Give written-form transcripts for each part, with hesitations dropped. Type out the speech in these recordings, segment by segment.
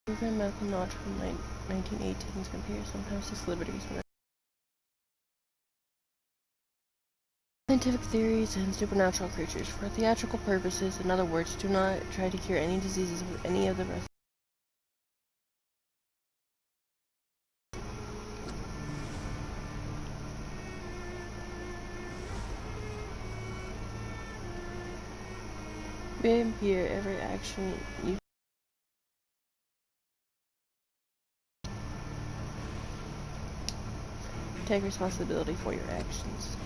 Proven medical knowledge from 1918s compares sometimes to celebrities when scientific theories and supernatural creatures. For theatrical purposes, in other words, do not try to cure any diseases with any of the rest. Vampyr, every action you take responsibility for your actions.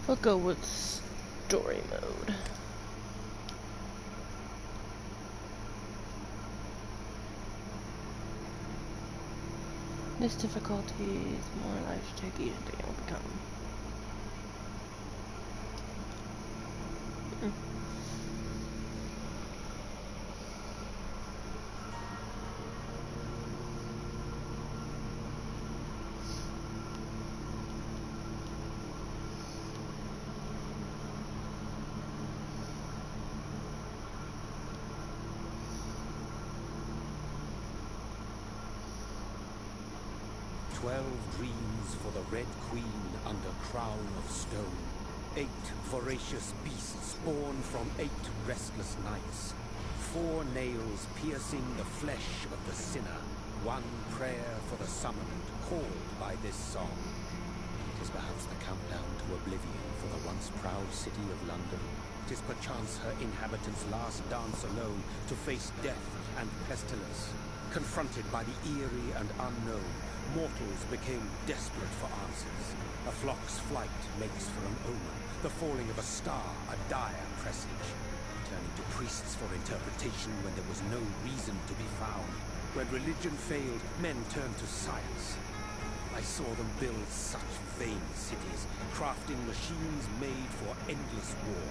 We'll go with story mode. This difficulty is more life to take each day will become. 12 dreams for the Red Queen under crown of stone. 8 voracious beasts born from 8 restless nights. 4 nails piercing the flesh of the sinner. 1 prayer for the summoned, called by this song. It is perhaps the countdown to oblivion for the once proud city of London. It is perchance her inhabitants' last dance alone to face death and pestilence. Confronted by the eerie and unknown, mortals became desperate for answers. A flock's flight makes for an omen, the falling of a star a dire presage. Turning to priests for interpretation when there was no reason to be found. When religion failed, men turned to science. I saw them build such vain cities, crafting machines made for endless war.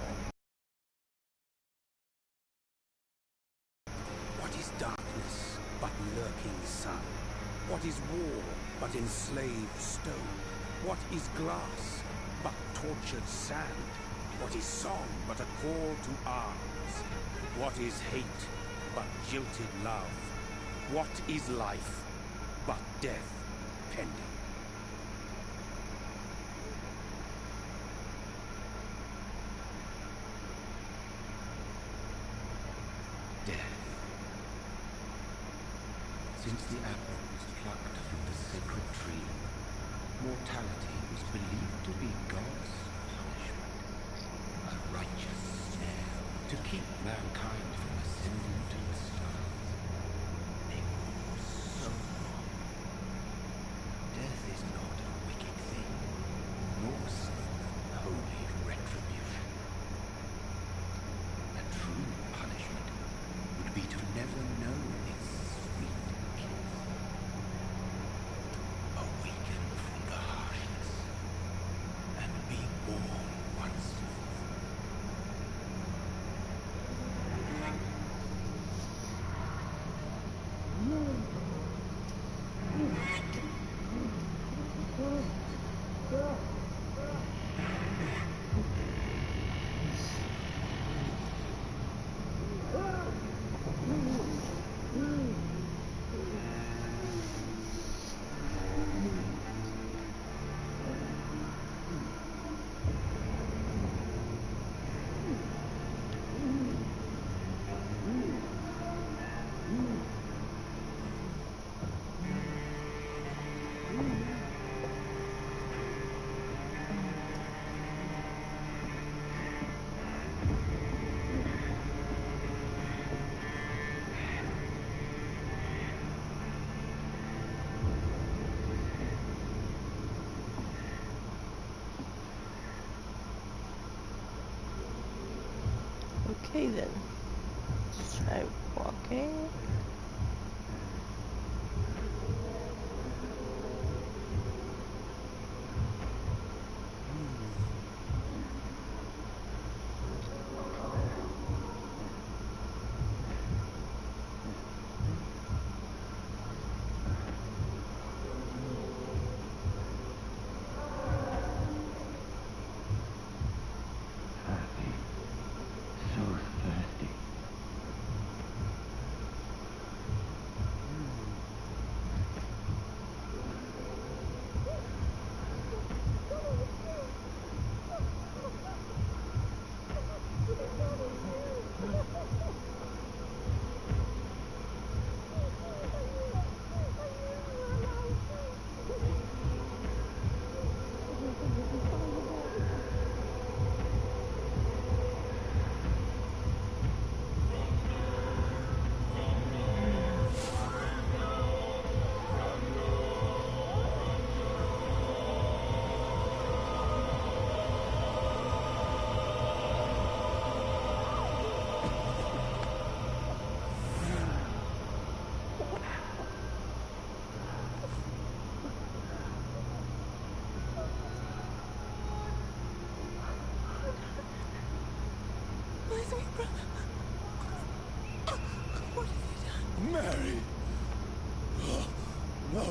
What is darkness but lurking sun? What is war but enslaved stone? What is glass but tortured sand? What is song but a call to arms? What is hate but jilted love? What is life but death pending? Death. Since the apple was plucked from the sacred tree, mortality was believed to be God's punishment. A righteous snare to keep mankind from ascending to the stars. They were so wrong. Death is not a wicked thing, nor some holy retribution. A true punishment would be to never know its sweet kiss. Awaken from the harshness and be born once more. Okay then. Let's try walking. Mary! Oh, no!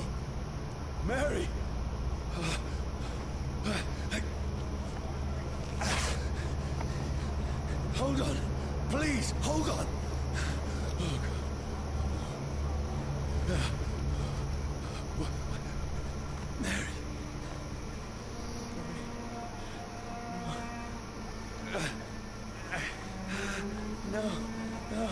Mary! Hold on! Please, hold on! Oh, God. Mary! No, no.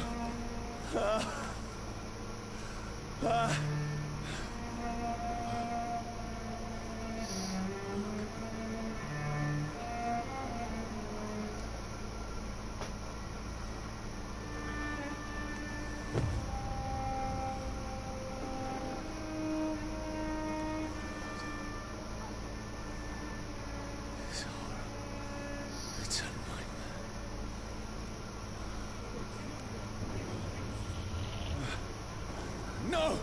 It's a nightmare. No!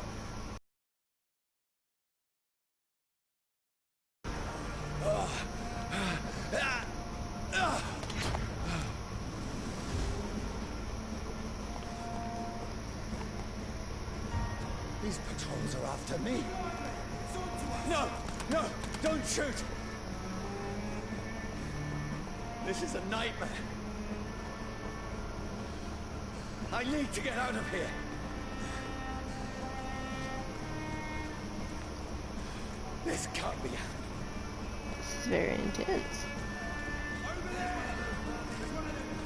These patrols are after me. No! No! Don't shoot! This is a nightmare. I need to get out of here. This can't be happening. This is very intense.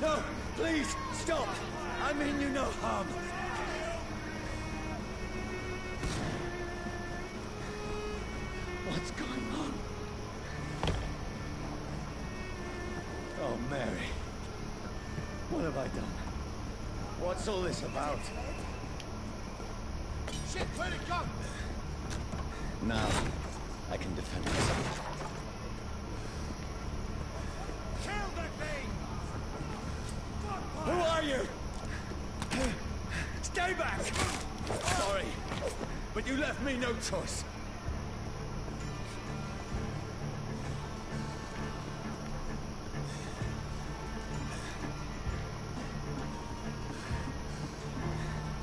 No! Please! Stop! I mean you no harm. What's going on? Oh, Mary. What have I done? What's all this about? Shit, where'd it go? Now, I can defend myself. Kill that thing! Who are you? Stay back! Sorry, but you left me no choice.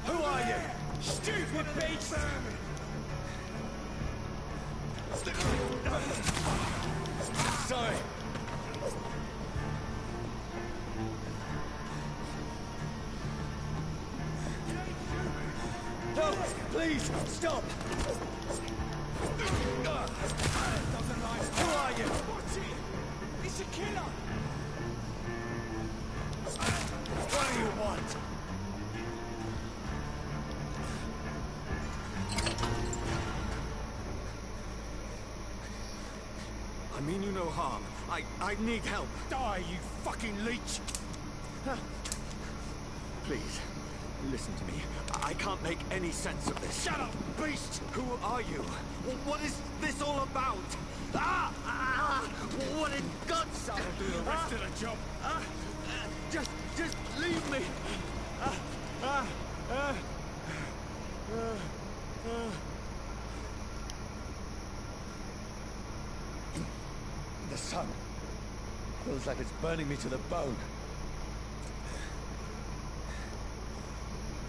Who are you? Stupid beast! Sorry. No, please, stop! Who are you? It's a killer! What do you want? I mean you no harm. I need help. Die, you fucking leech! Please, listen to me. I can't make any sense of this. Shut up, beast! Who are you? What is this all about? What in God's name? I'll do the rest of the job. Just leave me! The sun feels like it's burning me to the bone.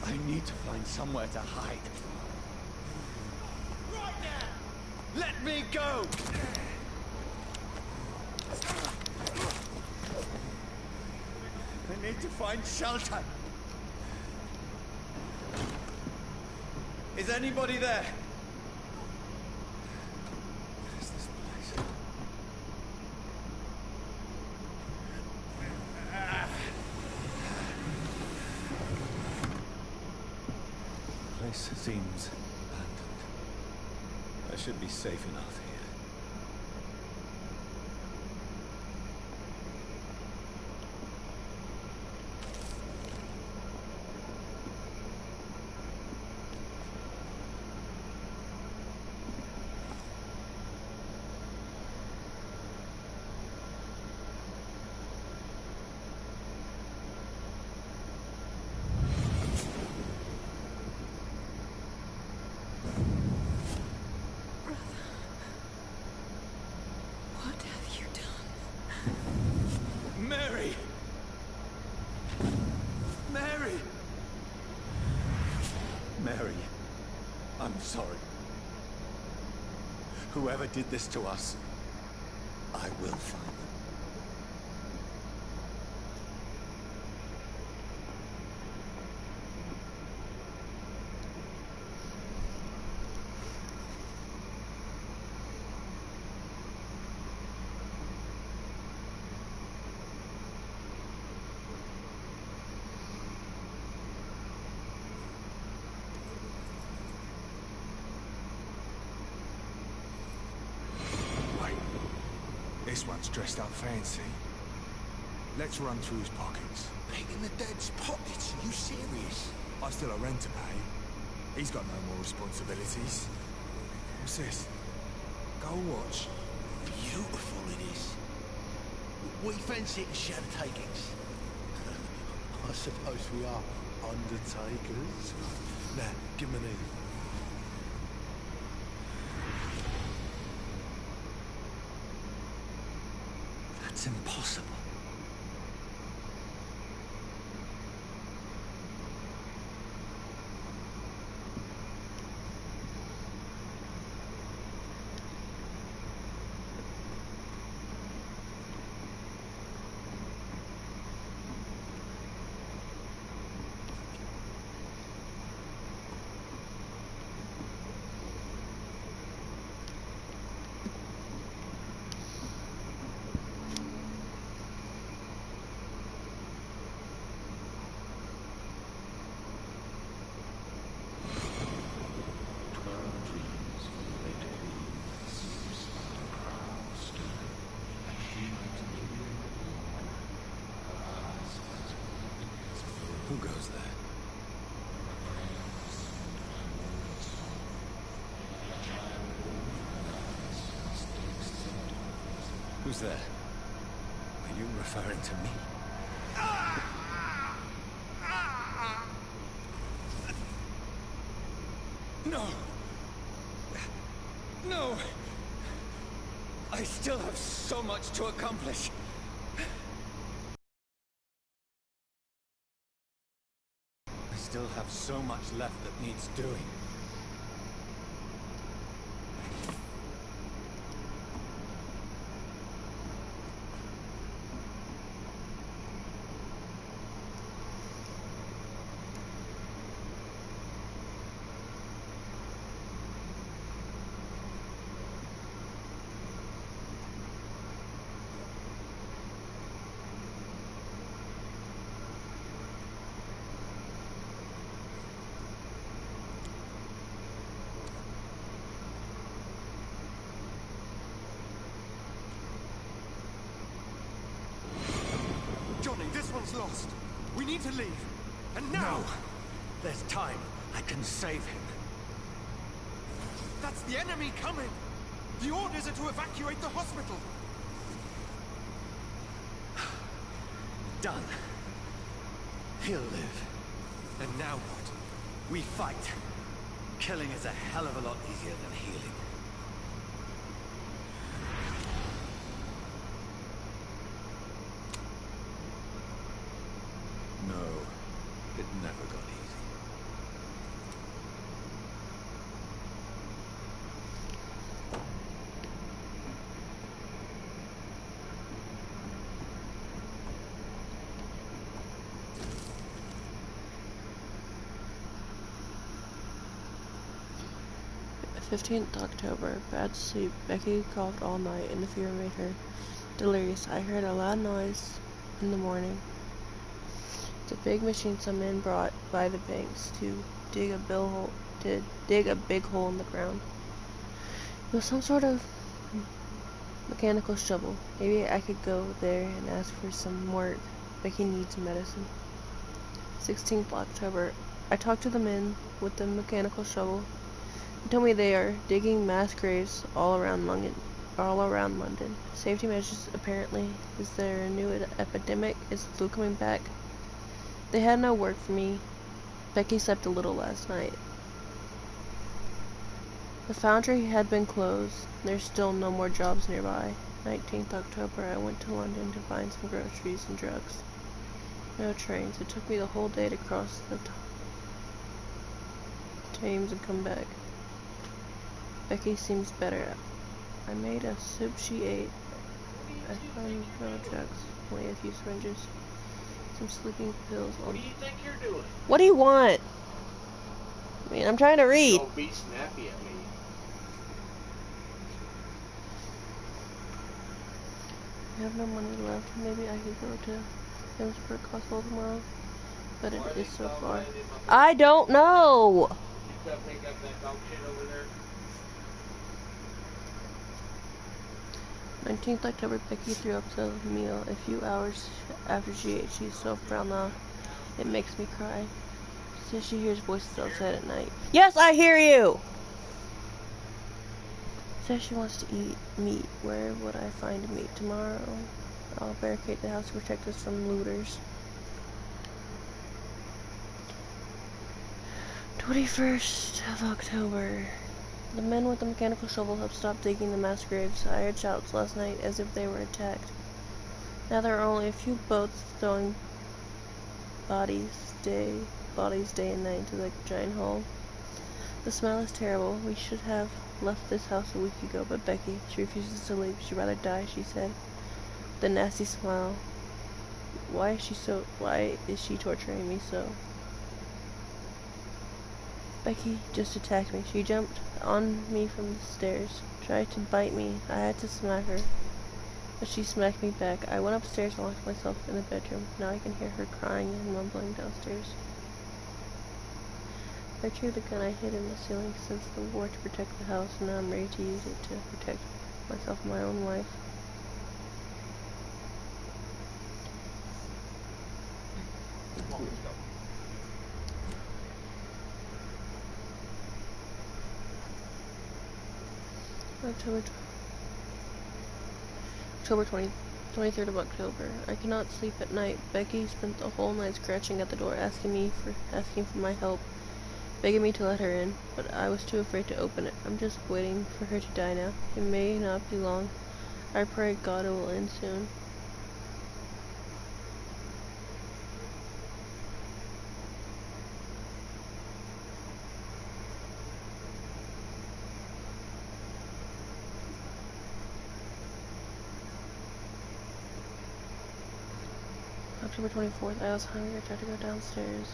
I need to find somewhere to hide. Right now! Let me go! I need to find shelter. Is anybody there? What is this place? The place seems abandoned. I should be safe enough here. Mary, I'm sorry. Whoever did this to us, I will find them. This one's dressed up fancy. Let's run through his pockets. Picking the dead's pockets? Are you serious? I've still a rent to pay. He's got no more responsibilities. What's this? Gold watch. Beautiful it is. We fancy it as shadow takings. I suppose we are undertakers. Now, give me an That's impossible. Who goes there? Who's there? Are you referring to me? No! No! I still have so much to accomplish. I still have so much left that needs doing. Johnny, this one's lost. We need to leave. And now! No! There's time. I can save him. That's the enemy coming! The orders are to evacuate the hospital! Done. He'll live. And now what? We fight. Killing is a hell of a lot easier than healing. No, it never got easy. October 15th. Bad sleep. Becky coughed all night, and the fever made her delirious. I heard a loud noise in the morning. The big machine some men brought by the banks to dig a big hole in the ground. It was some sort of mechanical shovel. Maybe I could go there and ask for some work. Becky needs medicine. 16th October. I talked to the men with the mechanical shovel. They told me they are digging mass graves all around London. Safety measures apparently. Is there a new epidemic? Is the flu coming back? They had no work for me. Becky slept a little last night. The foundry had been closed. There's still no more jobs nearby. 19th October. I went to London to find some groceries and drugs. No trains. It took me the whole day to cross the Thames and come back. Becky seems better. I made a soup she ate. I found no drugs, only a few syringes, some sleeping pills. What do you think you're doing? What do you want? I mean, I'm trying to read. Don't be snappy at me. I have no money left. Maybe I could go to Vampyr Hospital tomorrow, but it is so far. I don't know. You gotta pick up that dog shit over there. 19th October. Becky threw up the meal a few hours after she ate. She's so brown now. It makes me cry. She says she hears voices outside at night. Yes, I hear you! Says she wants to eat meat. Where would I find meat tomorrow? I'll barricade the house to protect us from looters. 21st of October. The men with the mechanical shovel have stopped digging the mass graves. I heard shouts last night as if they were attacked. Now there are only a few boats throwing bodies day and night into the giant hole. The smell is terrible. We should have left this house a week ago, but Becky, she refuses to leave. She'd rather die, she said. The nasty smile. Why is she torturing me so? Becky just attacked me. She jumped on me from the stairs, tried to bite me. I had to smack her, but she smacked me back. I went upstairs and locked myself in the bedroom. Now I can hear her crying and mumbling downstairs. I retrieved the gun I hid in the ceiling since the war to protect the house, and now I'm ready to use it to protect myself and my own life. October 23rd of October. I cannot sleep at night. Becky spent the whole night scratching at the door, asking for my help, begging me to let her in, but I was too afraid to open it. I'm just waiting for her to die now. It may not be long. I pray God it will end soon. October 24th. I was hungry. I tried to go downstairs.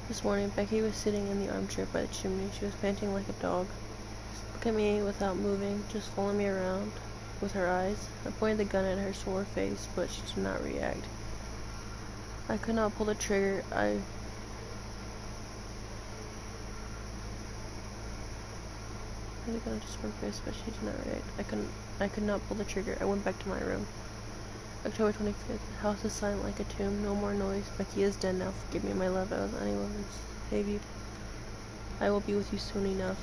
This morning, Becky was sitting in the armchair by the chimney. She was panting like a dog. Look at me without moving, just following me around with her eyes. I pointed the gun at her sore face, but she did not react. I could not pull the trigger. I pointed the gun at her sore face, but she did not react. I could not pull the trigger. I went back to my room. October 25th. The house is silent like a tomb. No more noise. Becky is dead now. Forgive me, my love. I was unable to save you. I will be with you soon enough.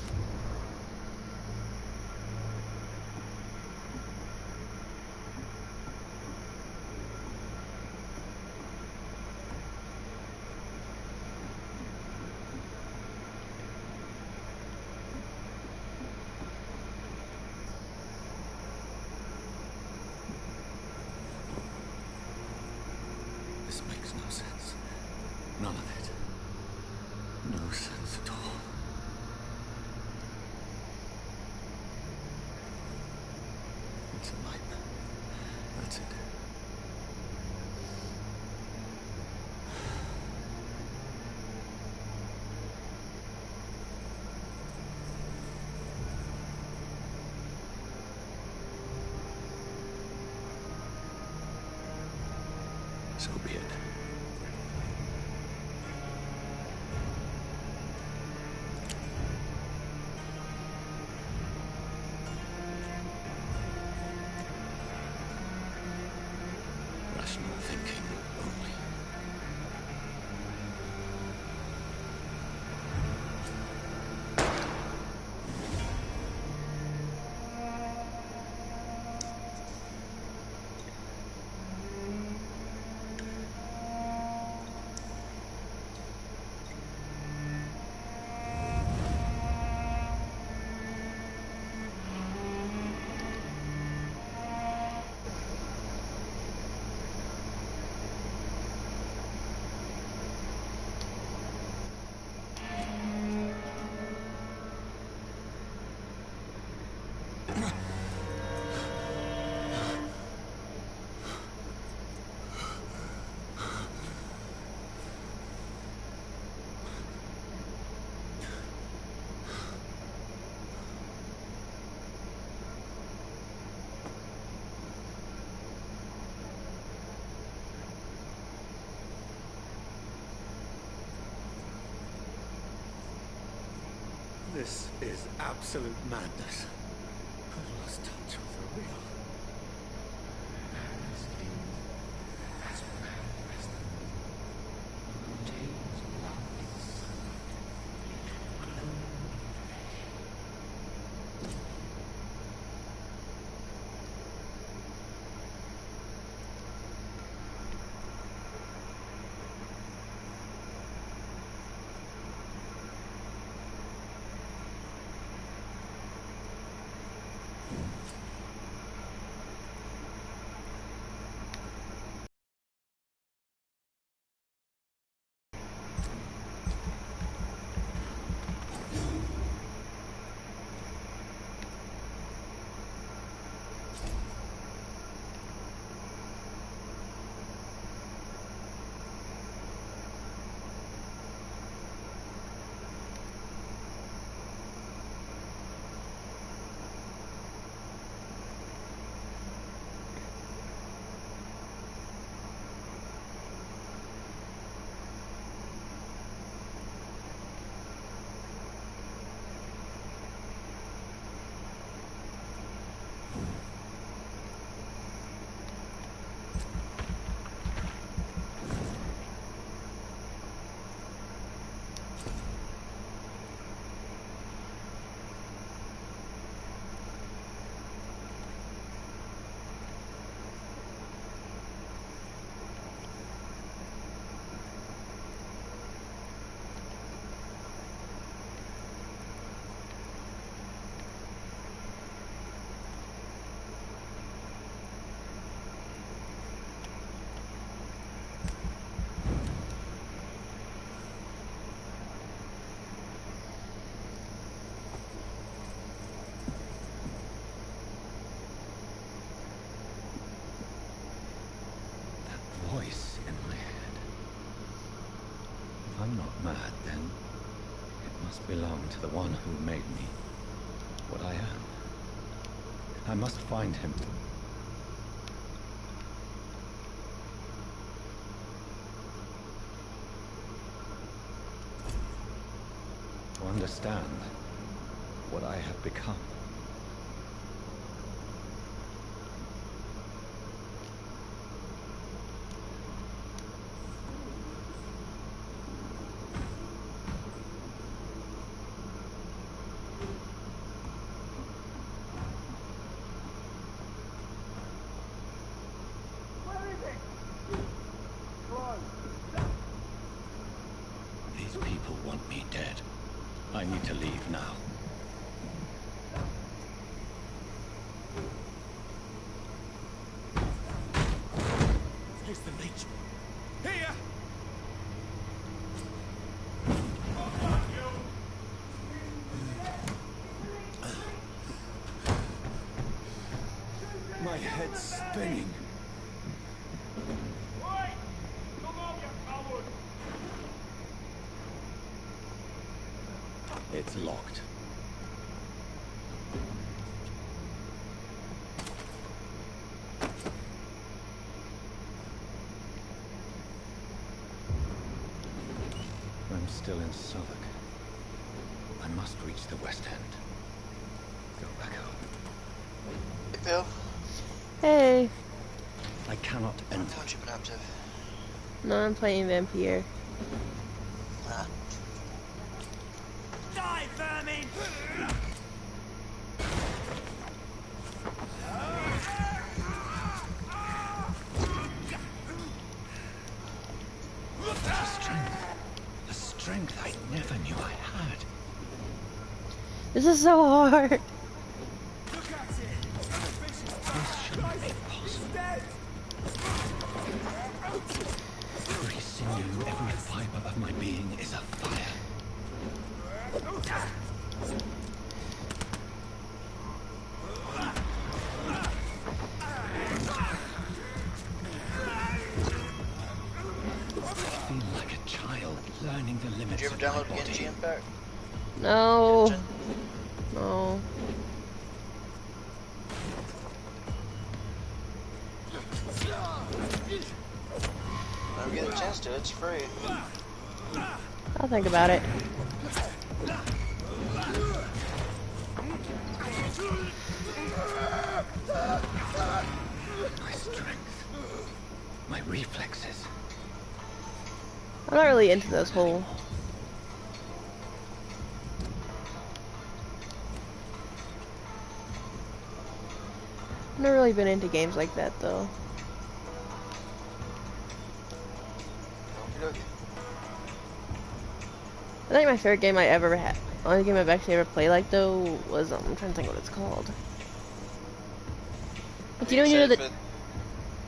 period. Rational thinking only. This is absolute madness. I've lost touch with the real. Voice in my head. If I'm not mad, then it must belong to the one who made me what I am. I must find him. To understand what I have become. These people want me dead. I need to leave now. Here's the leech. Here! My head's spinning. It's locked. still in Southwark. I must reach the West End. Go back home. Hey, Phil. Hey. I cannot enter. What you been up to? No, I'm playing Vampyr. Huh? Die, vermin! The strength I never knew I had. This is so hard. Look at it! This shouldn't be possible. Dead! Every sinew, every fiber of my being is afire. I feel like a child learning the limits Did you ever of my download body. Genji, in fact? No. Engine? No. Whenever you get a chance to, it's free. I'll think about it. My strength, my reflexes. I'm not really into those whole. I've never really been into games like that though. Okey-dokey. I think my favorite game I ever had, only game I've actually ever played like though was I'm trying to think what it's called. Like, you know when you know the,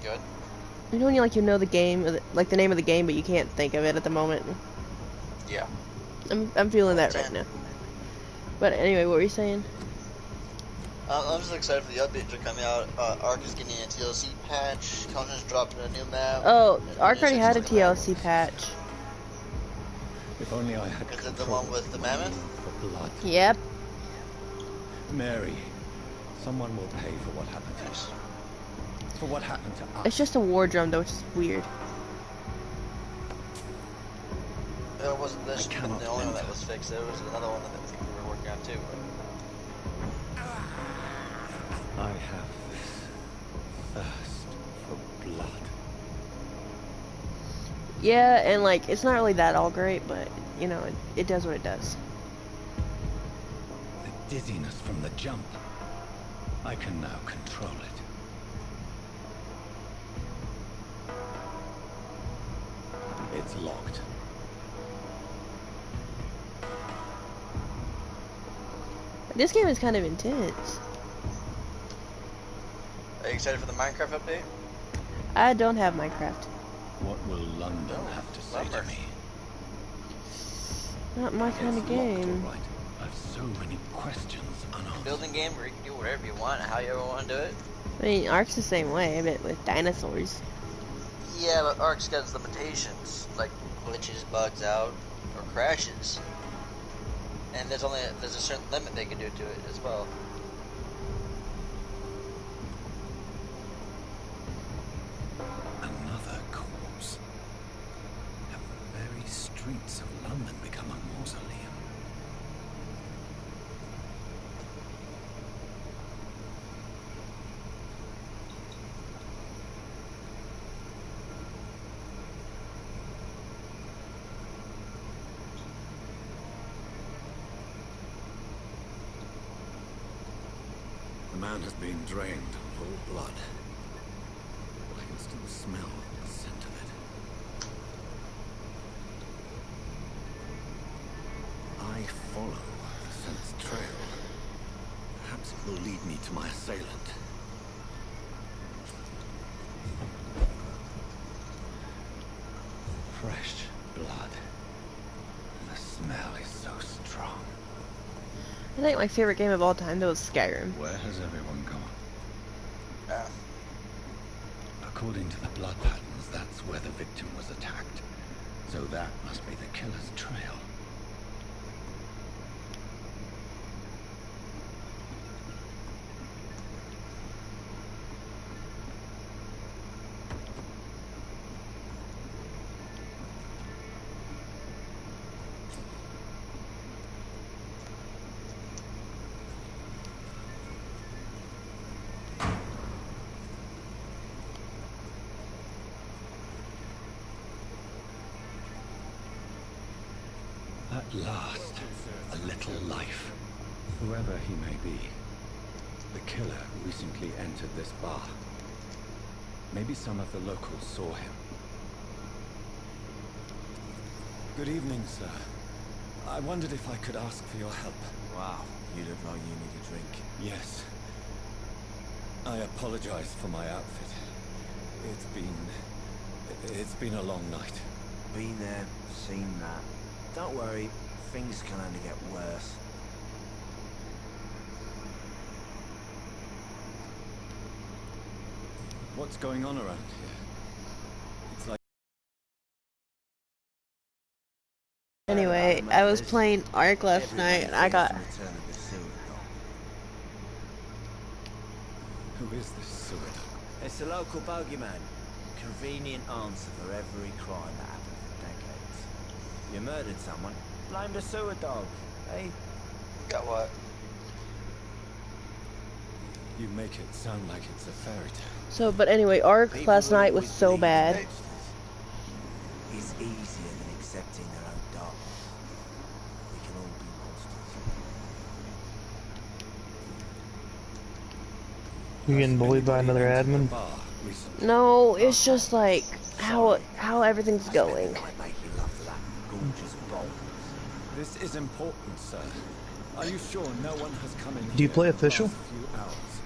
Good. you know when you know the game, like the name of the game, but you can't think of it at the moment. Yeah. I'm feeling that right now. But anyway, what were you saying? I'm just excited for the updates that are coming out. Ark is getting a TLC patch. Conan's dropping a new map. Oh, and Ark already had a Innocence is coming out. TLC patch. If only I had Is it the control one with the mammoth? for blood. Yep. Mary, someone will pay for what happened to us. For what happened to us. It's just a war drum though, which is weird. It wasn't this I cannot the only one that enter. was fixed. There was another one that I think we were working on too. I have this thirst for blood. Yeah, and like it's not really that all great, but you know it does what it does. The dizziness from the jump. I can now control it. It's locked. This game is kind of intense. Are you excited for the Minecraft update? I don't have Minecraft. What will London have to say to bummer. me? Not my kind of It's locked, game. all right. I've so many questions unanswered. Building game where you can do whatever you want and how you ever want to do it. I mean, Ark's the same way, but with dinosaurs. Yeah, but Ark's got its limitations, like glitches, bugs out, or crashes. And there's a certain limit they can do to it as well. Another corpse. Have the very streets of London become a mausoleum? The man has been drained of all blood. I can still smell the scent of it. I follow the scent's trail. Perhaps it will lead me to my assailant. Fresh blood. The smell is so strong. I think my favorite game of all time though is Skyrim. Where has everyone gone? Yeah. According to the blood patterns, that's where the victim was attacked. So that must be the killer's trail. lost a little life. Whoever he may be, the killer recently entered this bar. Maybe some of the locals saw him. Good evening, sir. I wondered if I could ask for your help. Wow, you look like you need a drink. Yes. I apologize for my outfit. It's been a long night. Been there, seen that. Don't worry, things can only get worse. What's going on around here? It's like... Anyway, I was playing Ark last night and I got... Who is this sewer dog? It's a local bogeyman. Convenient answer for every crime that happened for decades. You murdered someone, blamed a sewer dog, eh? Got what? You make it sound like it's a fairy tale. So, but anyway, Ark last night was so bad. It's easier than accepting their own darkness. We can all be monsters. You getting bullied by another admin? No, it's just like how everything's going. This is important, sir. Are you sure no one has come in? Do you play official?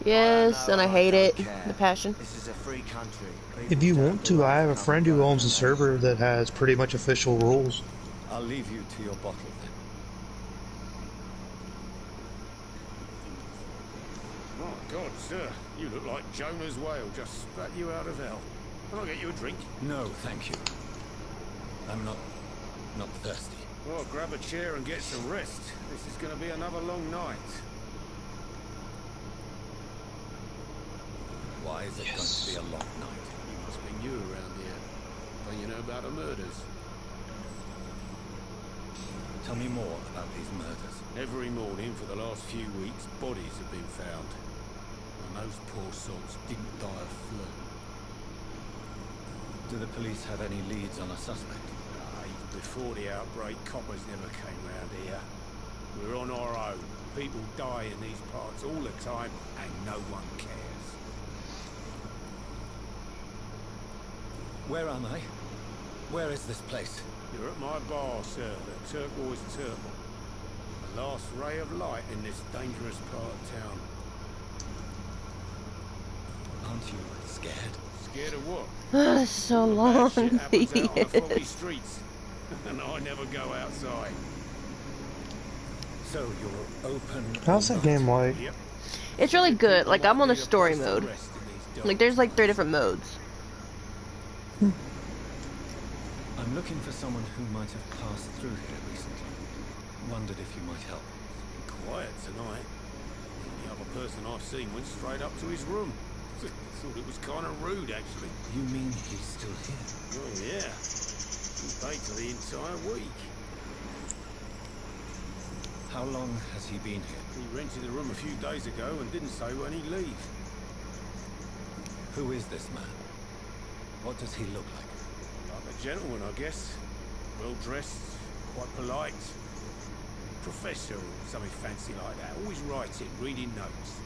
Yes, and I hate it. The passion. This is a free country. If you want to, I have a friend who owns a server that has pretty much official rules. I'll leave you to your bottle then. My God, sir, you look like Jonah's whale just spat you out of hell. Can I get you a drink? No, thank you. I'm not thirsty. Well, grab a chair and get some rest. This is going to be another long night. Why is it going to be a long night? You must be new around here. Don't you know about the murders? Tell me more about these murders. Every morning for the last few weeks, bodies have been found. And those poor sods didn't die of flu. Do the police have any leads on a suspect? Even before the outbreak, coppers never came round here. We're on our own. People die in these parts all the time, and no one cares. Where am I? Where is this place? You're at my bar, sir, the Turquoise Turtle. The last ray of light in this dangerous part of town. Aren't you scared? Scared of what? It's so long. Shit happens out on the foggy Yes. streets, and I never go outside. So you're open. How's that game like? Yep. It's really good. Like, I'm on a story mode. Like, there's like 3 different modes. I'm looking for someone who might have passed through here recently. Wondered if you might help. It's been quiet tonight. The other person I've seen went straight up to his room. Thought it was kind of rude, actually. You mean he's still here? Oh, yeah. He paid for the entire week. How long has he been here? He rented the room a few days ago and didn't say when he'd leave. Who is this man? What does he look like? Like a gentleman, I guess. Well-dressed, quite polite. Professor or something fancy like that. Always writing, reading notes.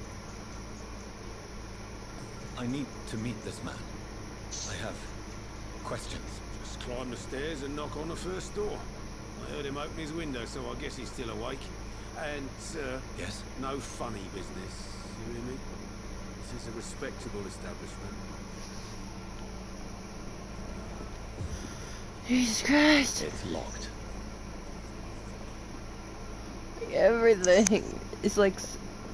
I need to meet this man. I have questions. Just climb the stairs and knock on the first door. I heard him open his window, so I guess he's still awake. And, Yes? no funny business. You hear me? This is a respectable establishment. Jesus Christ. It's locked. Everything. It's like...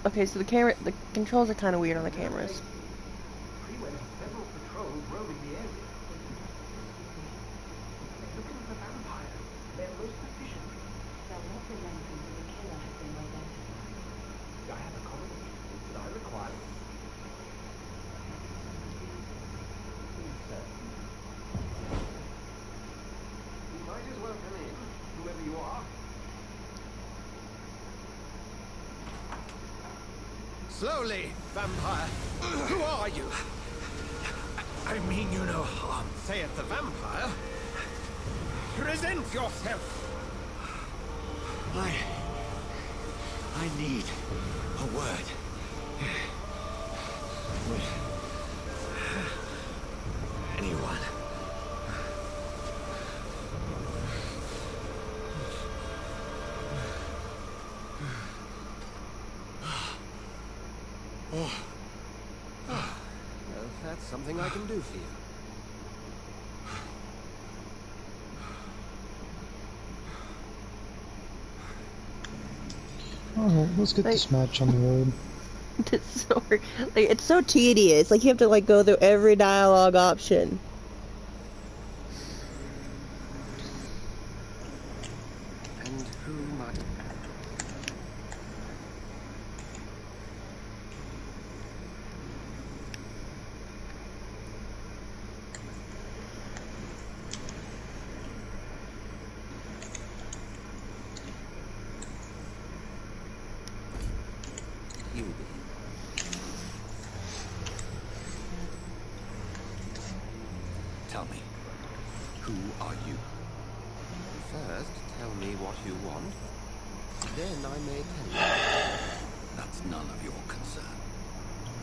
Okay, so the controls are kind of weird on the cameras. Several patrols roaming the area. Looking for the vampire. They're most efficient. They'll not relent until the killer has been identified. I have accommodations that I require. Please, sir. You might as well come in, whoever you are. Slowly, vampire. Who are you? I mean you no harm. Saith the vampire. Present yourself. I need a word. With anyone. Well, that's something I can do for you. Alright, let's get this match on the road. It's so like it's so tedious. Like you have to like go through every dialogue option. And who might... You be. Tell me, who are you? First, tell me what you want. Then I may tell you. That's none of your concern.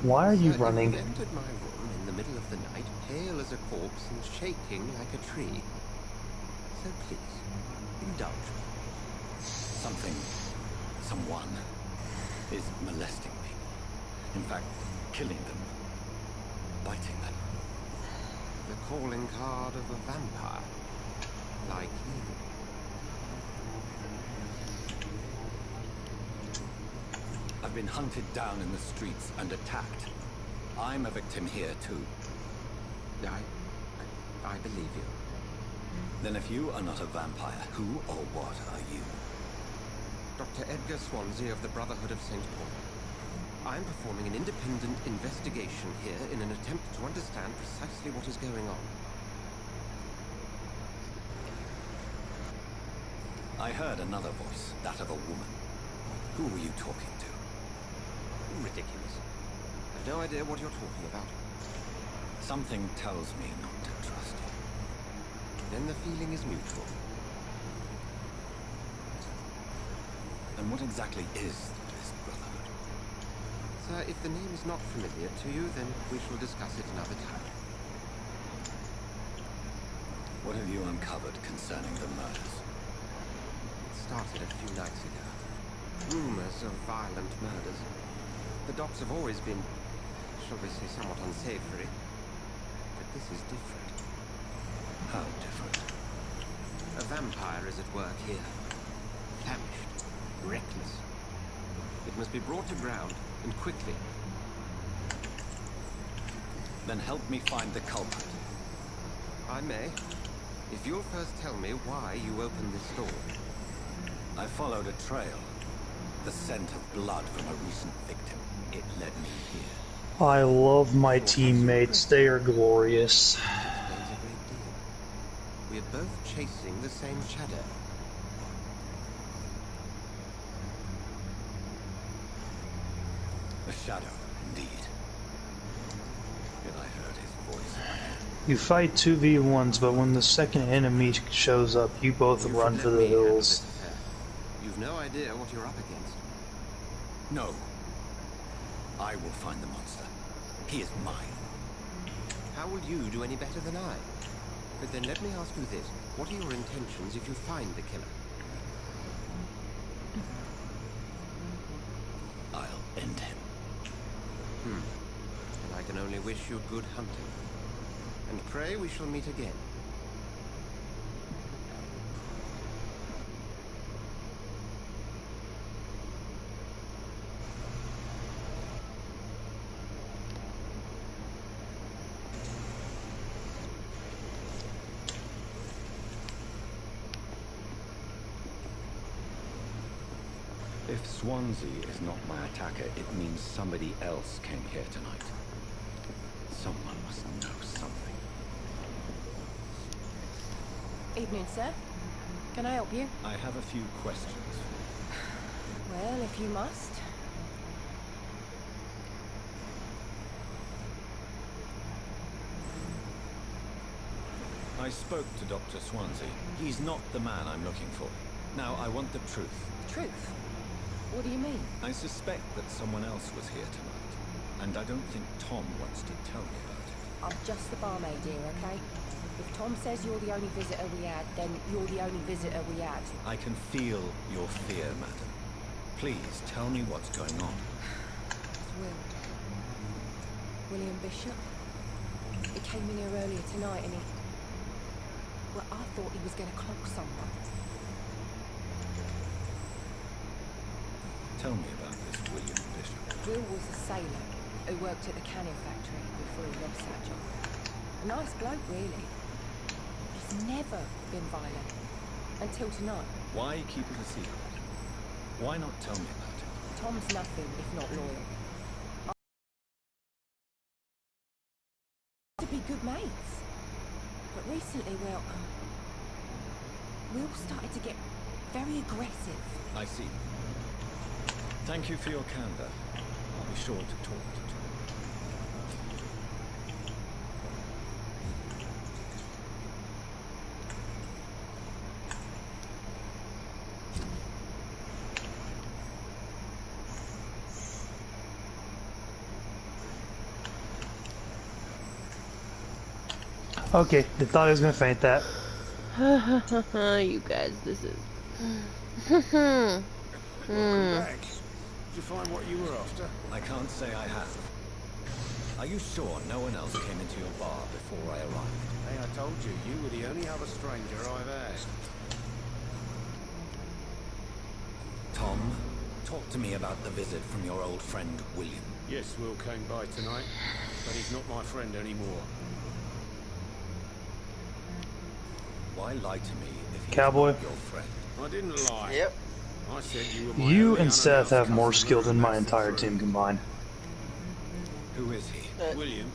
Why are you Sir, running? You entered my room in the middle of the night, pale as a corpse and shaking like a tree. So please, indulge me. Someone is molesting people. In fact, killing them. Biting them. The calling card of a vampire. Like you. I've been hunted down in the streets and attacked. I'm a victim here, too. I believe you. Then if you are not a vampire, who or what are you? Dr. Edgar Swansea of the Brotherhood of St. Paul. I'm performing an independent investigation here in an attempt to understand precisely what is going on. I heard another voice, that of a woman. Who were you talking to? Ridiculous. I've no idea what you're talking about. Something tells me not to trust you. Then the feeling is mutual. And what exactly is this brotherhood? Sir, if the name is not familiar to you, then we shall discuss it another time. What have you uncovered concerning the murders? It started a few nights ago. Rumors of violent murders. The docks have always been, shall we say, somewhat unsavory. But this is different. How different? A vampire is at work here. Famished. Reckless. It must be brought to ground, and quickly. Then help me find the culprit. I may. If you'll first tell me why you opened this door. I followed a trail. The scent of blood from a recent victim. It led me here. I love my teammates. They are glorious. Explains a great deal. We are both chasing the same shadow. A shadow, indeed. Yet I heard his voice in my head. You fight 2v1s, but when the second enemy shows up, you both run for the hills. You've no idea what you're up against. No. I will find the monster. He is mine. How will you do any better than I? But then let me ask you this. What are your intentions if you find the killer? I'll end him. And I can only wish you good hunting. And pray we shall meet again. If Swansea is not my attacker, it means somebody else came here tonight. Someone must know something. Evening, sir. Can I help you? I have a few questions. Well, if you must. I spoke to Dr. Swansea. He's not the man I'm looking for. Now, I want the truth. Truth? What do you mean? I suspect that someone else was here tonight, and I don't think Tom wants to tell me about it. I'm just the barmaid here, okay? If Tom says you're the only visitor we had, then you're the only visitor we had. I can feel your fear, madam. Please tell me what's going on. William Bishop? He came in here earlier tonight and he... Well, I thought he was going to clock someone. Tell me about this William Bishop. Will was a sailor who worked at the canning factory before he lost that job. A nice bloke, really. He's never been violent. Until tonight. Why keep it a secret? Why not tell me about it? Tom's nothing if not loyal. To be good mates. But recently, well, Will started to get very aggressive. I see. Thank you for your candor. I'll be sure to talk to Tom. Okay, they thought I was gonna faint that. You guys, this is... Welcome back. Did you find what you were after? I can't say I have. Are you sure no one else came into your bar before I arrived? Hey, I told you, you were the only other stranger I've had. Tom, talk to me about the visit from your old friend, William. Yes, Will came by tonight, but he's not my friend anymore. Why lie to me if he's Cowboy? not your friend? I didn't lie. Yep. I said you were my You only and Seth have unannounced more customer, skill than and my that's the entire truth. team combined. Who is he? William.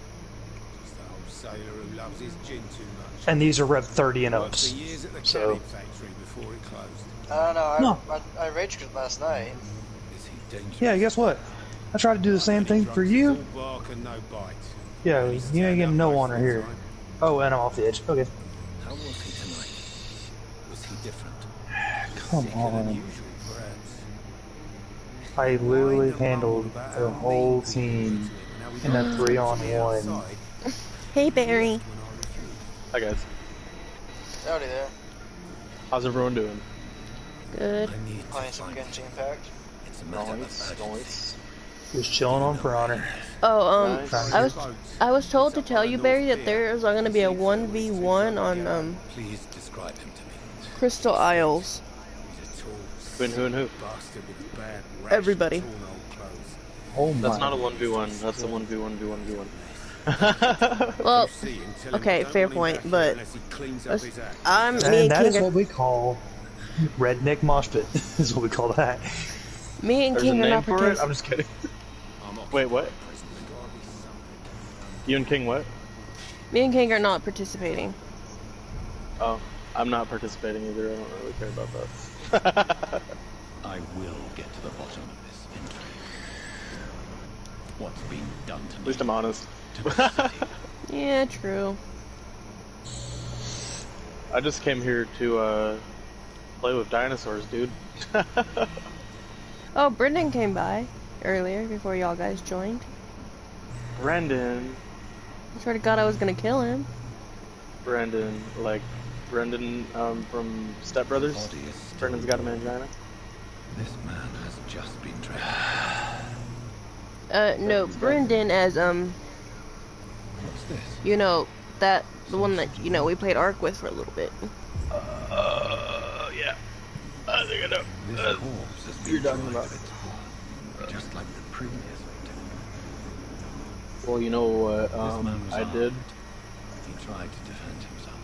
Just the old sailor who loves his gin too much. And these are Rev 30 and Worked ups. for years at the So, canning factory before it closed. I don't know. No. I rage quit last night. Is he dangerous? yeah, guess what? I tried to do the same thing for you. Full bark and no bite. Yeah, you ain't getting no honor here. Oh, and I'm off the edge. Okay. How was he tonight? Was he different? Come on. Unusual, perhaps. I literally handled the whole team in a 3-on-1. Hey, Barry. Hi guys. Howdy there. How's everyone doing? Good. Playing some Genshin Impact. It's a matter of Nice, urgency. nice. Just chilling on For Honor. Oh, Nice. I was told to tell you, Barry, that there is going to be a 1v1 on Please describe him to me. Crystal Isles. Who and who? Everybody. Oh my. That's not a 1v1. That's a 1v1v1v1. Well, okay, fair point, but I'm me And and that is King what we call redneck mosh pit. Is what we call that. me and There's a King are name not for it? participating. I'm just kidding. Wait, what? You and King what? Me and King are not participating. Oh, I'm not participating either. I don't really care about that. I will get to the bottom of this intrigue. What's been done to me? At least I'm honest. Yeah, true. I just came here to play with dinosaurs, dude. Oh, Brendan came by earlier before y'all guys joined. Brendan. I swear to God I was gonna kill him. Brendan, like Brendan from Step Brothers. Brendan's got a mangina. This man has just been trained. No, Brendan as What's this? you know, the one that, you know, we played Ark with for a little bit. Yeah. I think I know. This corpse has been You're talking dragged about. of its body, just like the previous victim. Well, you know what This man was I armed. did? He tried to defend himself.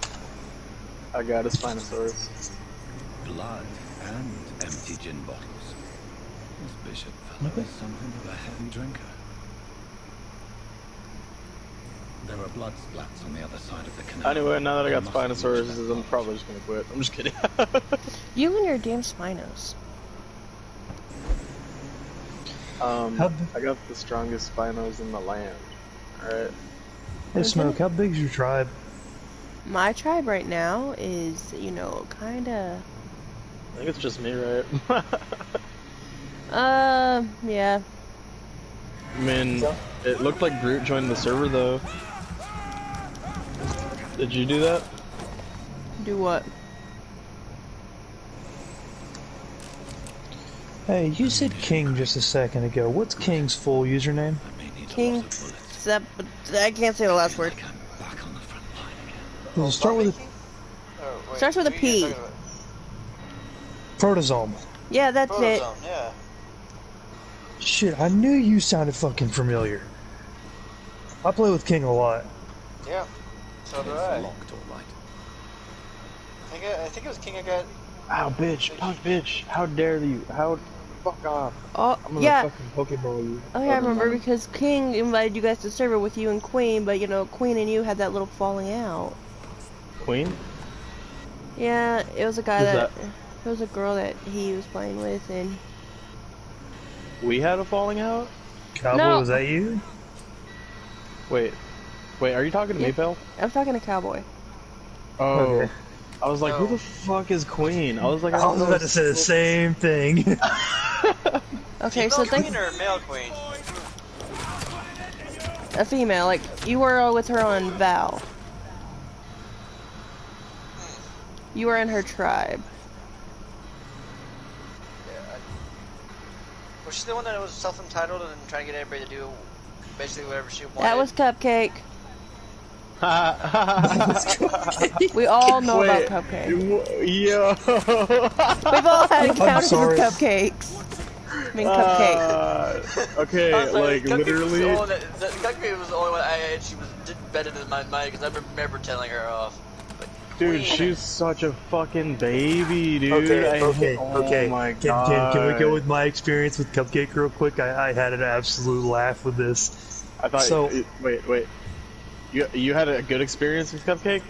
I got a Spinosaurus. Blood and empty gin bottles. This bishop fellow is something of a heavy drinker. There are blood splats on the other side of the canal. Anyway, now that I got They must have reached Spinosaurus, that I'm probably just gonna quit. I'm just kidding. You and your damn Spinos. I got the strongest Spinos in the land. Alright. Hey Smoke, how big's your tribe? My tribe right now is, you know, kinda I think it's just me, right? Yeah. I mean, it looked like Groot joined the server though. Did you do that? Do what? Hey, you said King just a second ago. What's King's full username? King. I can't say the last word. Does it start with a Starts with a P. Protozome? Yeah, that's it. Yeah. Shit, I knew you sounded fucking familiar. I play with King a lot. Yeah. So do I. I think it was King I got. Ow, bitch! Punk, bitch! How dare you? How? Fuck off! Oh, I'm gonna yeah. fucking Pokeball you. Oh yeah, I remember because King invited you guys to server with you and Queen, but you know, Queen and you had that little falling out. Queen? Yeah, it was a guy Who's that it was a girl that he was playing with, and we had a falling out? Cowboy, No. was that you? Wait, are you talking to me, pal? I'm talking to Cowboy. Oh, Okay. I was like, who the fuck is Queen? I was like, I was about to say the same thing. Okay, so think Queen or male Queen? a female, like you were with her on Val. You were in her tribe. Was she the one that was self-entitled and trying to get everybody to do basically whatever she wanted? That was Cupcake. We all know about Cupcake. Yo. We've all had encounters with cupcakes. I mean, Cupcake. Okay, like literally. Cupcake was the only one she did better than my mind because I remember telling her off. Dude, she's such a fucking baby, dude. Okay. Oh my Can god. we go with my experience with Cupcake real quick? I had an absolute laugh with this. I thought. So, wait. You had a good experience with Cupcake?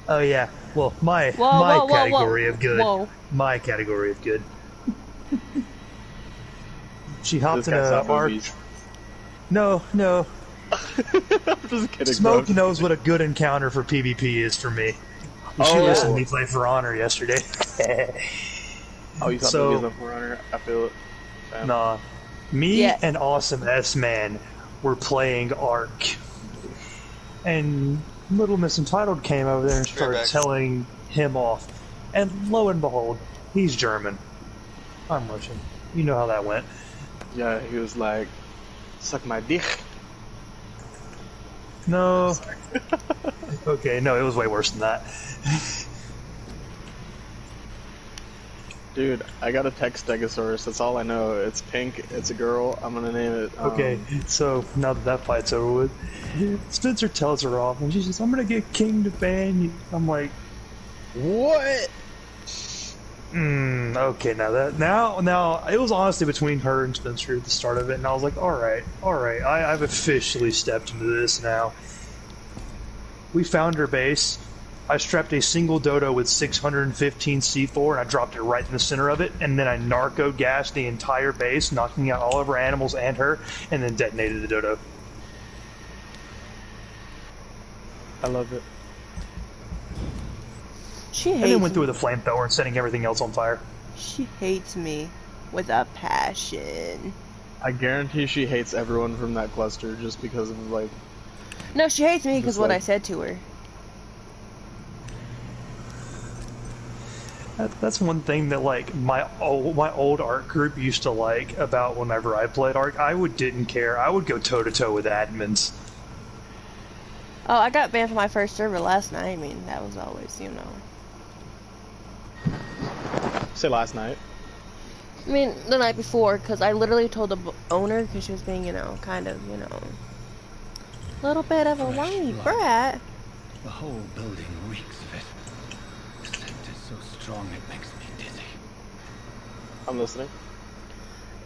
Oh yeah. Well, my category of good. My category of good. She hopped in a arc. No. I'm just kidding. Smoke bro. knows what a good encounter for PvP is for me. She listened to me play For Honor yesterday. Oh, you thought So- movies on For Honor? I feel it. Damn. Nah. Me and Awesome S-Man were playing Ark. And Little Miss Entitled came over there and started telling him off. And lo and behold, he's German. I'm Russian. You know how that went. Yeah, he was like, suck my dick. No. Okay, no, it was way worse than that. Dude, I got a text Stegosaurus, that's all I know. It's pink, it's a girl, I'm gonna name it. Okay, so now that fight's over with, Spencer tells her off, and she says, I'm gonna get King to ban you. I'm like, what? Okay, now, it was honestly between her and Spencer at the start of it, and I was like, alright, I've officially stepped into this now. We found her base. I strapped a single dodo with 615 C4 and I dropped it right in the center of it, and then I narco gassed the entire base, knocking out all of our animals and her, and then detonated the dodo. I love it. She hates And then went through with a flamethrower and setting everything else on fire. She hates me with a passion. I guarantee she hates everyone from that cluster just because of, like... No, she hates me because Just what like- I said to her. That's one thing that, like, my old Ark group used to like about whenever I played Ark. Didn't care. I would go toe-to-toe with admins. Oh, I got banned from my first server last night. I mean, that was always, you know. Say last night. I mean, the night before, because I literally told the owner, because she was being, you know, kind of, you know, a little bit of a whiny brat. The whole building reeks of it. The scent is so strong it makes me dizzy. I'm listening.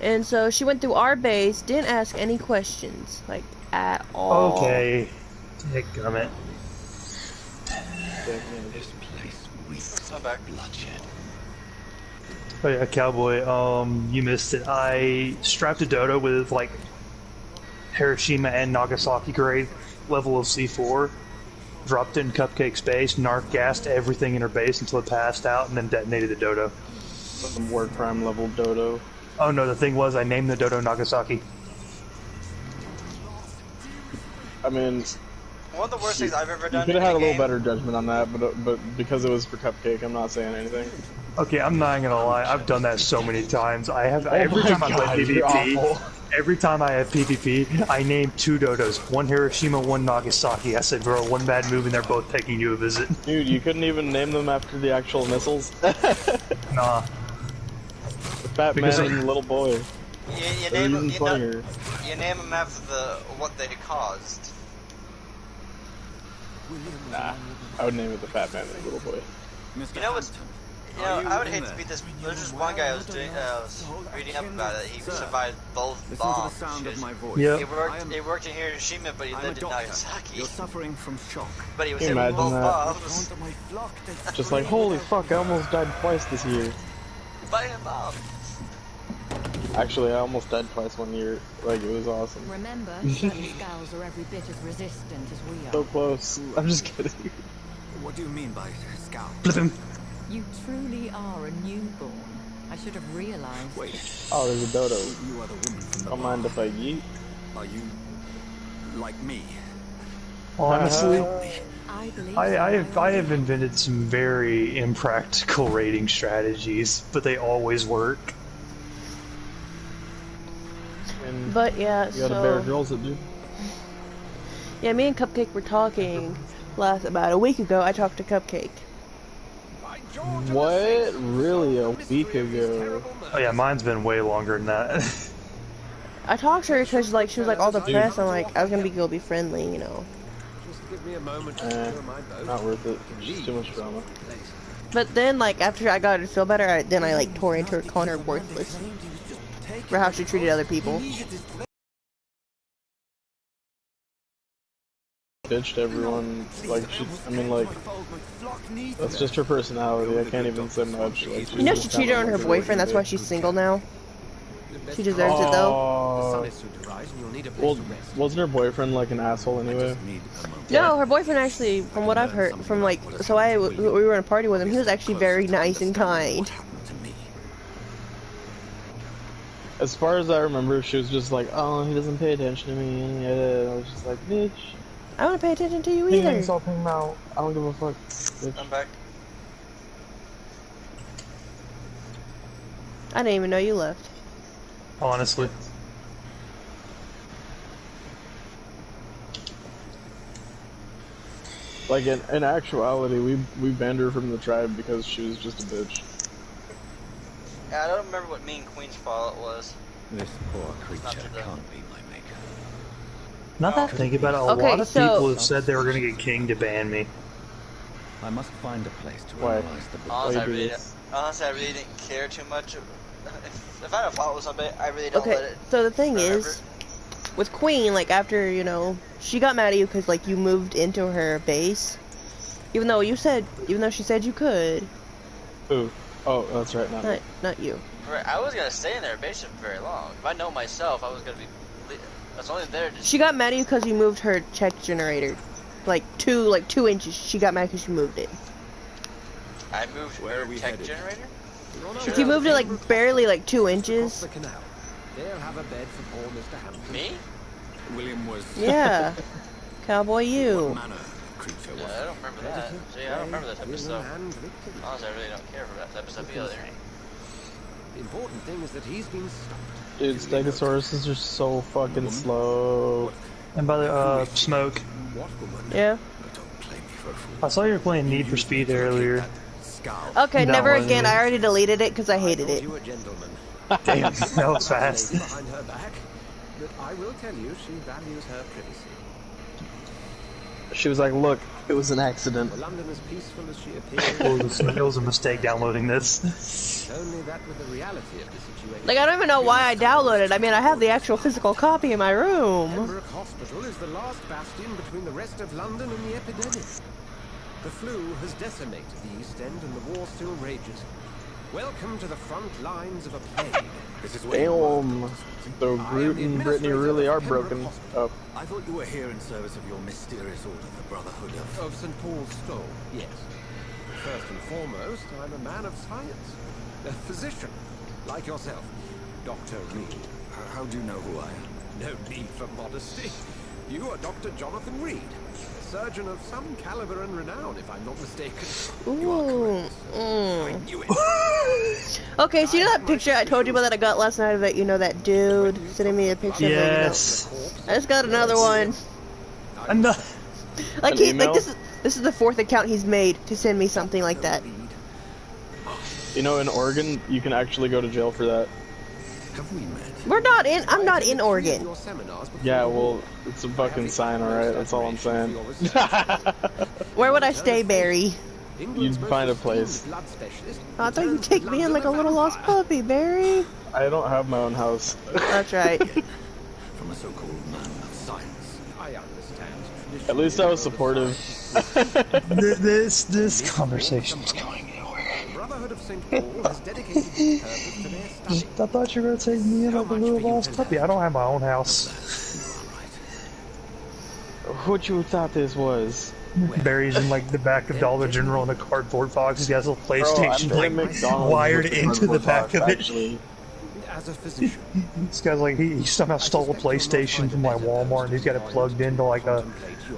And so she went through our base, didn't ask any questions, like, at all. Okay. Dadgummit. This place reeks of bloodshed. Oh yeah, Cowboy, you missed it. I strapped a dodo with, like, Hiroshima and Nagasaki grade level of C4, dropped it in Cupcake's base, narc gassed everything in her base until it passed out, and then detonated the dodo. some war crime level dodo. Oh no, the thing was I named the dodo Nagasaki. I mean, one of the worst things I've ever done. You could have in had a little game. better judgment on that, but because it was for Cupcake, I'm not saying anything. Okay, I'm not gonna lie, I've done that so many times. I have every time I play you're PvP. awful. Every time I have PvP, I name 2 dodos. One Hiroshima, one Nagasaki. I said, bro, one bad move and they're both taking you a visit. Dude, you couldn't even name them after the actual missiles. Nah. The fat Because man and the little boy. You name them after what they caused. Nah, I would name it the fat man and the little boy. You know what's... You know, I would hate to beat this. There's just one guy I was reading up about it. He survived both bombs. Yep. He worked in Hiroshima, but he lived in Nagasaki. You're suffering from shock. But he was hit with both bombs. Just like, holy fuck, I almost died twice this year. By a bomb. Actually, I almost died twice one year. Like, it was awesome. Remember, certain skulls are every bit as resistant as we are. So close. I'm just kidding. What do you mean by scowl? Flip him. You truly are a newborn. I should have realized. Wait. Oh, there's a dodo. You are the woman from the Don't mind if I yeet. Are you like me? Honestly, I have invented some very impractical raiding strategies, but they always work. And But yeah, you gotta bear girls that do. Yeah, me and Cupcake were talking about a week ago. I talked to Cupcake. What? Really? A week ago? Oh yeah, mine's been way longer than that. I talked to her because like she was like all depressed. I'm like I was gonna be friendly, you know. Just give me a moment to clear my boat. Not worth it. Just too much drama. But then like after I got her to feel better, then I like tore into her, calling her worthless for how she treated other people. Bitched everyone. Like she, I mean, like that's just her personality. I can't even say much. Like, You know she cheated on her boyfriend. That's why she's single now. She deserves it though. Well, wasn't her boyfriend like an asshole anyway? No, her boyfriend actually, from what I've heard, from like, so we were in a party with him. He was actually very nice and kind. As far as I remember, she was just like, "Oh, he doesn't pay attention to me." And I was just like, "Bitch, I don't pay attention to you ping either." him, so ping him out. I don't give a fuck." Bitch. I'm back. I didn't even know you left. Honestly. Like in actuality, we banned her from the tribe because she was just a bitch. Yeah, I don't remember what Mean Queen's fault it was. This poor creature can't be my maker. Not that think about it, a lot of people have said they were going to get King to ban me. I must find a place to Why? analyze the blood. Honestly, I really didn't care too much. If I had a fault with somebody, I really don't let Okay, it. so the thing is, with Queen, like after, you know, she got mad at you because like you moved into her base, even though she said you could. Who? Oh, that's right. Not you. Right, I was gonna stay in their base for very long. If I know myself, I was gonna be. That's only there. She got mad at you because you moved her check generator, like 2 inches. She got mad because you moved it. I moved her tech generator. If you moved it like barely like 2 inches. They'll have a bed for poor Mr. Hampton. Me? William was. Yeah, cowboy you. I don't remember that. See, I don't remember that type of stuff. Honestly, I really don't care for that type of stuff either. The important thing is that he's been stopped. Dude, Stegosauruses are so fucking slow. And by the Smoke. Yeah. I saw you were playing Need for Speed earlier. Okay, No, never wasn't again. it? I already deleted it because I hated it. Damn, that was fast. Behind her back, but I will tell you, she values her privacy. She was like, "Look, it was an accident." For London as peaceful as she appears. It was a mistake downloading this. It's only that with the reality of the situation. Like I don't even know why I downloaded. I mean, I have the actual physical copy in my room. Pembroke Hospital is the last bastion between the rest of London and the epidemic. The flu has decimated the East End and the war still rages. Welcome to the front lines of a plague. This is Damn. So Groot and Brittany really are broken up. I thought you were here in service of your mysterious order, the Brotherhood of St. Paul's Stole, yes. First and foremost, I'm a man of science. A physician, like yourself, Dr. Reed. How do you know who I am? No need for modesty. You are Dr. Jonathan Reed, a surgeon of some caliber and renown, if I'm not mistaken. Ooh. Okay, so you know that picture I told you about that I got last night of it? You know that dude sending me a picture of Yes. I just got another one. Like this is the fourth account he's made to send me something like that. You know, in Oregon, you can actually go to jail for that. Have we met? I'm not in Oregon. Yeah, well, it's a fucking sign, alright? That's all I'm saying. Where would I stay, Barry? You'd find a place. I thought you'd take me in like a little lost puppy, Barry. I don't have my own house. That's right. From a so-called man of science. I understand. At least I was supportive. This conversation's going nowhere. Brotherhood of St. Paul has dedicated this purpose to their study. I thought you were gonna take me in like a little lost puppy. I don't have my own house. What you thought this was? Barry's in like the back of Dollar General in a cardboard box. He's got his little PlayStation wired into the back of it. As a physician, This guy's like he somehow stole a PlayStation from like Walmart and he's got it plugged into like a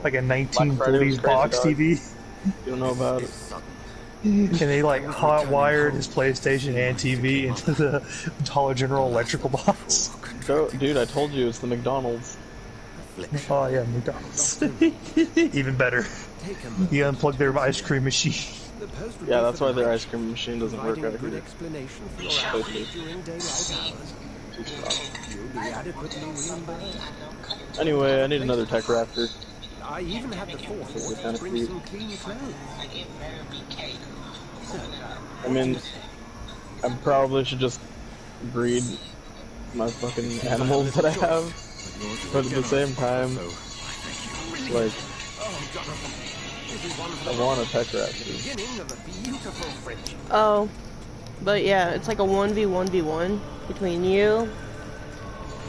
1940s box TV. You don't know about it. And they like hot wired his PlayStation and TV into the Dollar General electrical box. Dude, I told you it's the McDonald's. Oh yeah, McDonald's. Even better. You unplug their ice cream machine. Yeah, that's why their ice cream machine doesn't work out here. Anyway, I need another tech raptor. I even had the forethought to bring some clean clothes. I mean, I probably should just breed my fucking animals that I have, but at the same time, like, I want a tech raptor. Oh, but yeah, it's like a 1v1v1 between you,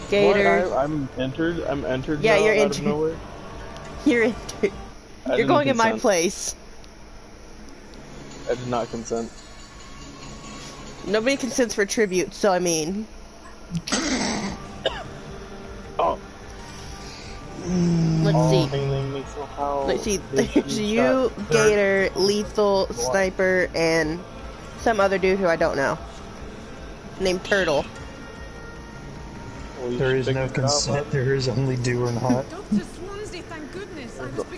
Gator. What? I'm entered. Yeah, now, you're out entered. Of nowhere? You're entered. You're going in my place. I did not consent. Nobody consents for tribute, so I mean. Oh. Let's see. Let's see. There's you, Gator, Lethal, Sniper, and some other dude who I don't know. Named Turtle. There is no consent. There is only do or not.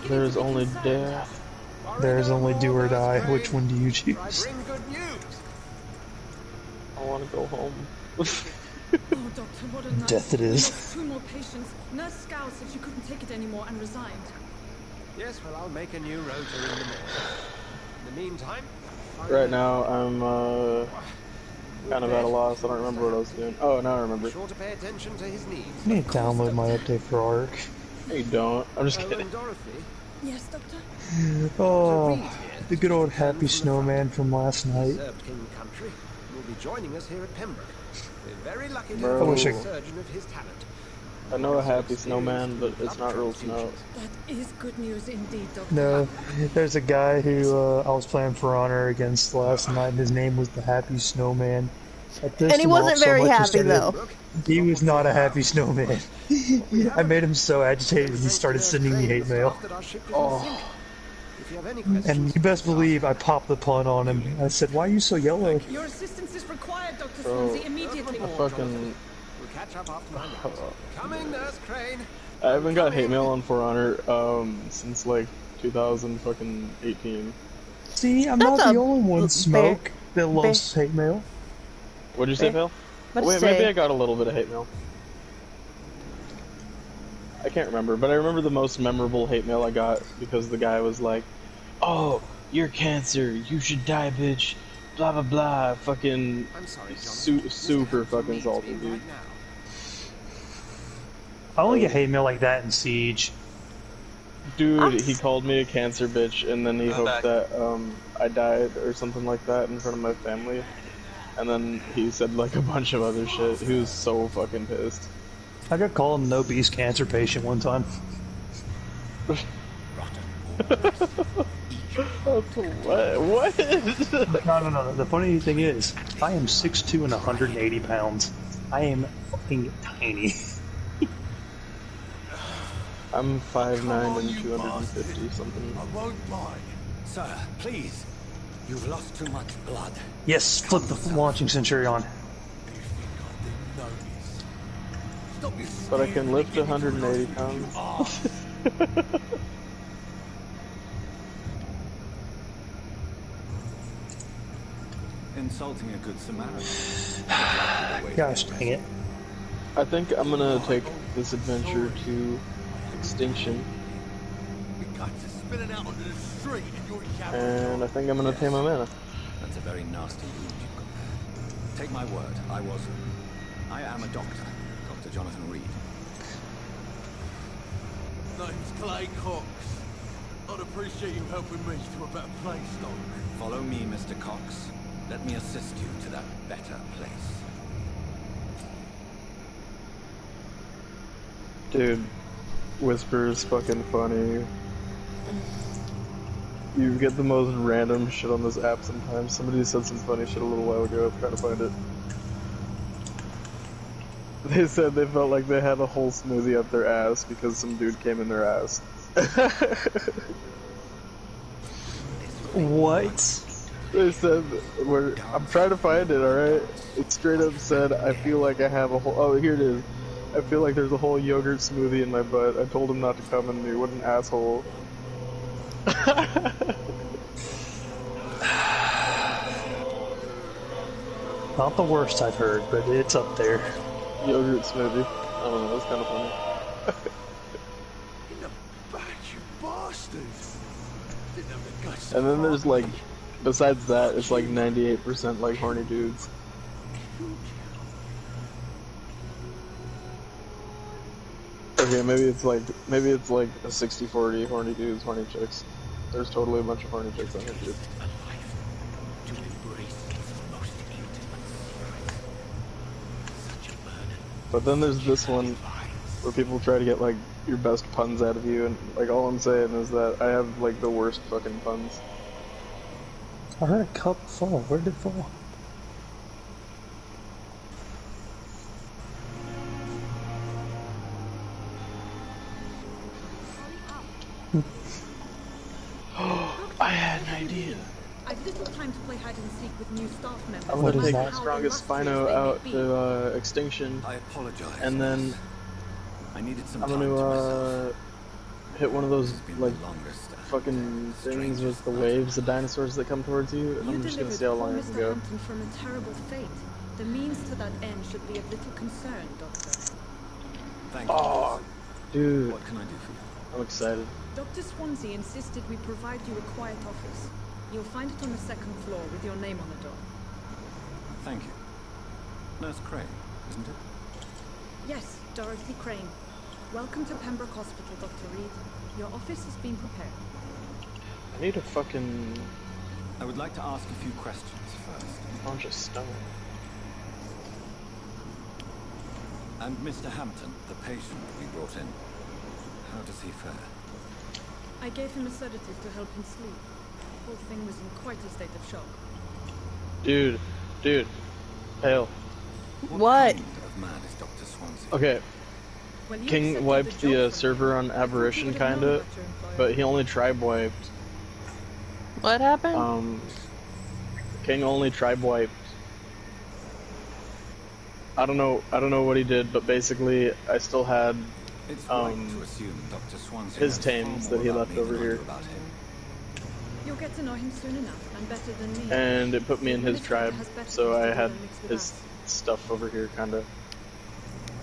There is only death. There is only do or die. Which one do you choose? I want to go home. Death it is. 2 more patients. Nurse Scout said she couldn't take it anymore and resigned. Yes, well, I'll make a new rotor in the morning. In the meantime, Right now, I'm kind of at a loss. I don't remember what I was doing. Oh, now I remember. sure to pay attention to his needs. I need to download my update for ARC. No, you don't. I'm just kidding. Yes, Doctor? Oh, the good old Happy Snowman from last night. King country will be joining us here at Pembroke. We're very lucky to Bro. have a surgeon of his talent. I know a happy snowman, but it's not real snow. That is good news indeed, Doctor. No, there's a guy who I was playing For Honor against last night, and his name was the Happy Snowman. And he wasn't very happy, though. He was not a happy snowman. I made him so agitated he started sending me hate mail. Oh. And you best believe I popped the pun on him. I said, "Why are you so yellow?" Your assistance is required, Dr. Bro, Swansea, immediately. I fucking... We'll catch up after my notes. Coming, Nurse Crane. I haven't got hate mail on For Honor since like 2018. See, I'm not the only one, Smoke, that loves hate mail. What'd you say, Phil? Wait, maybe I got a little bit of hate mail. I can't remember, but I remember the most memorable hate mail I got because the guy was like, "Oh, you're cancer, you should die, bitch, blah blah blah," fucking super fucking salty, dude. I only get hate mail like that in Siege. Dude, he called me a cancer bitch, and then he hoped that I died or something like that in front of my family. And then he said like a bunch of other shit. He was so fucking pissed. I got called an obese cancer patient one time. What? What? No. The funny thing is, I am 6'2" and 180 pounds. I am fucking tiny. I'm 5'9" and 250 something. I won't bite. Sir, please. You've lost too much blood. Yes, flip the launching Centurion. But I can lift 180 pounds. Insulting a good Samaritan. Gosh dang it. I think I'm gonna take this adventure to Extinction. Spilling out onto the street and you're shouting. And I think I'm gonna tame my mana. That's a very nasty wound you've got there. Take my word, I am a doctor. Dr. Jonathan Reed. Name's Clay Cox. I'd appreciate you helping me to a better place, Doc. Follow me, Mr. Cox. Let me assist you to that better place. Dude, Whisper is fucking funny. You get the most random shit on this app sometimes. Somebody said some funny shit a little while ago. I'm trying to find it. They said they felt like they had a whole smoothie up their ass because some dude came in their ass. What? They said, I'm trying to find it, alright? It straight up said, I feel like I have a whole, oh, here it is. I feel like there's a whole yogurt smoothie in my butt. I told him not to come in me. What an asshole. Not the worst I've heard, but it's up there. Yogurt smoothie. I don't know, that's kind of funny. In the back, you bastards! Didn't have the guts. And then there's like, besides that, it's like 98% like horny dudes. Okay, maybe it's like a 60-40 horny dudes, horny chicks. There's totally a bunch of horny chicks on here too. But then there's this one where people try to get like your best puns out of you, and like all I'm saying is that I have like the worst fucking puns. I heard a cup fall. Where did it fall? I had an idea. I've little time to play hide and seek with new staff members. I'm gonna take Strongest Spino out to Extinction. I apologize. And then I needed some I'm time gonna hit one of those like fucking things with the waves, the dinosaurs that come towards you, and I'm just gonna see how long I can go. Hampton from a terrible fate. The means to that end should be of little concern, Doctor. Thank you. Oh, dude. What can I do for you? I'm excited. Dr. Swansea insisted we provide you a quiet office. You'll find it on the second floor with your name on the door. Thank you. Nurse Crane, isn't it? Yes, Dorothy Crane. Welcome to Pembroke Hospital, Dr. Reed. Your office has been prepared. I need a fucking... I would like to ask a few questions first. Bunch of stone. And Mr. Hampton, the patient we brought in, how does he fare? I gave him a sedative to help him sleep. The whole thing was in quite a state of shock. Dude. Pale. What? Kind of man is Dr. Swansea? Okay. Well, King wiped the server on Aberration, kinda, but he only tribe wiped. What happened? King only tribe wiped. I don't know what he did, but basically I still had It's right to assume Dr. Swansea his knows tames far that he more left about me over than I do here. about him. You'll get to know him soon enough, and better than me. And it put me in his tribe, so I had mixed with his us. stuff over here, kinda.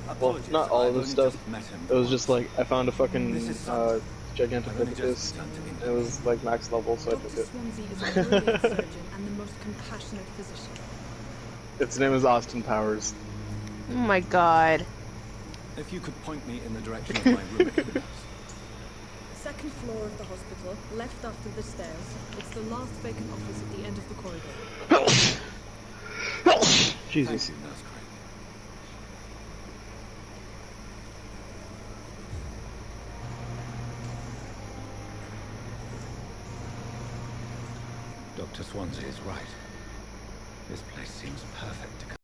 Well, Apologies, not all of I've his only stuff. just met him It was once. just like, I found a fucking This is something. Gigantopithecus, and it was like max level, so I Dr. took it. Swansea is a brilliant surgeon and the most compassionate physician. Its name is Austin Powers. Oh my god. If you could point me in the direction of my room again. Second floor of the hospital, left after the stairs. It's the last vacant office at the end of the corridor. Jesus. Thank you, Nurse Crane. Dr. Swansea is right. This place seems perfect to come.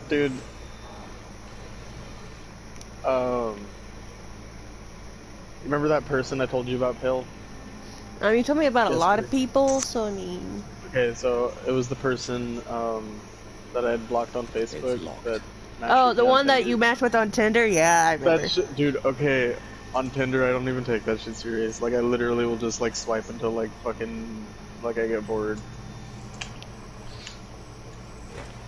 Dude. Remember that person I told you about, Pill? You told me about a lot Yesterday. of people, so I mean... Okay, so it was the person, that I had blocked on Facebook that matched Oh, with the me on one that Tinder. you matched with on Tinder? Yeah, I remember. That shit, dude, okay, on Tinder I don't even take that shit serious. Like, I literally will just, like, swipe until, like, fucking, like, I get bored.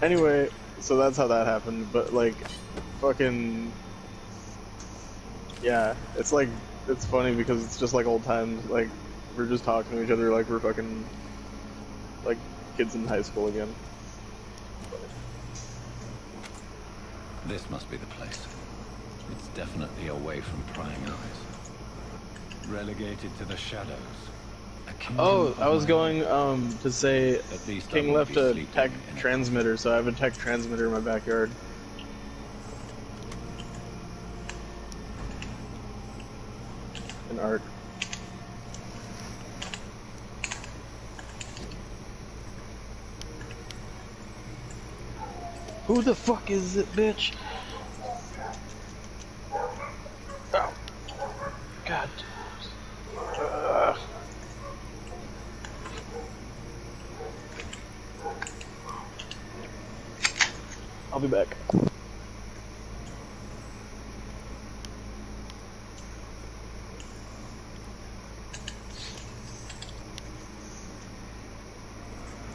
Anyway, so that's how that happened, but, like, fucking... Yeah, it's like, it's funny because it's just like old times, like, we're just talking to each other like we're fucking, like, kids in high school again. This must be the place. It's definitely away from prying eyes. Relegated to the shadows. Oh, I was going, to say, At least King left a tech transmitter, so I have a tech transmitter in my backyard. An arc. Who the fuck is it, bitch? Oh. God. I'll be back.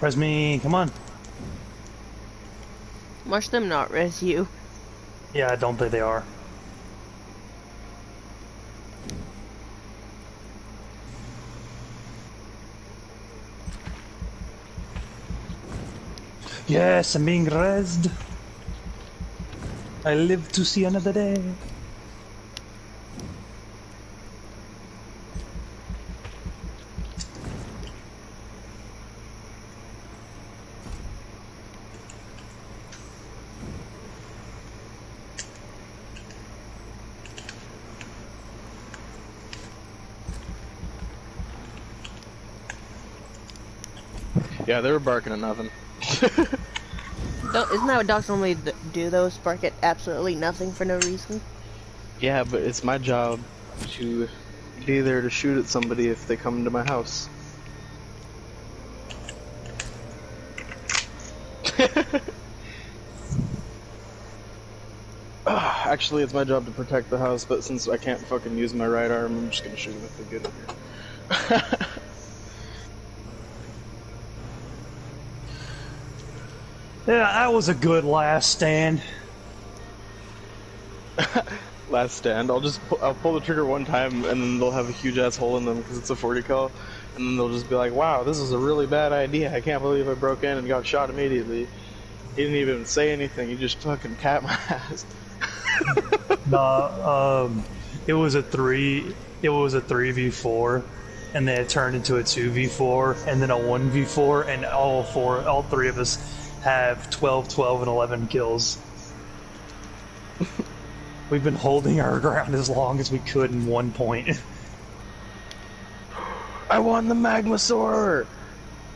Res me, come on. Watch them not res you. Yeah, I don't think they are. Yes, I'm being rezzed. I live to see another day. Yeah, they were barking at nothing. Isn't that what dogs normally do, though? Bark at absolutely nothing for no reason? Yeah, but it's my job to be there to shoot at somebody if they come to my house. Actually, it's my job to protect the house, but since I can't fucking use my right arm, I'm just gonna shoot them if they get in here. Yeah, that was a good last stand. Last stand. I'll pull the trigger one time, and then they'll have a huge ass hole in them because it's a 40 cal, and then they'll just be like, "Wow, this is a really bad idea. I can't believe I broke in and got shot immediately." He didn't even say anything. He just fucking tapped my ass. Nah, it was a 3v4, and then it turned into a 2v4, and then a 1v4, and all three of us have 12, 12, and 11 kills. We've been holding our ground as long as we could in 1 point. I won the Magmasaur!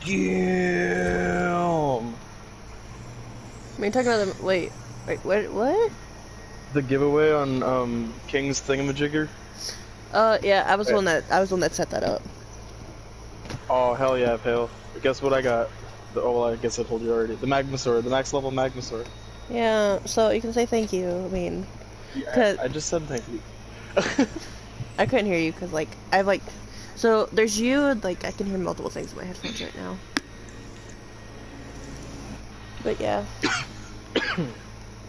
Damn! I mean, talking about the... Wait, what? The giveaway on, King's Thingamajigger? Yeah, I was the one that set that up. Oh, hell yeah, Pale. Guess what I got? Oh, well, I guess I told you already. The Magmasaur, the max level Magmasaur. Yeah, so you can say thank you, I mean... Yeah, I just said thank you. I couldn't hear you, because, like, so, there's you, like, I can hear multiple things in my headphones right now. But, yeah.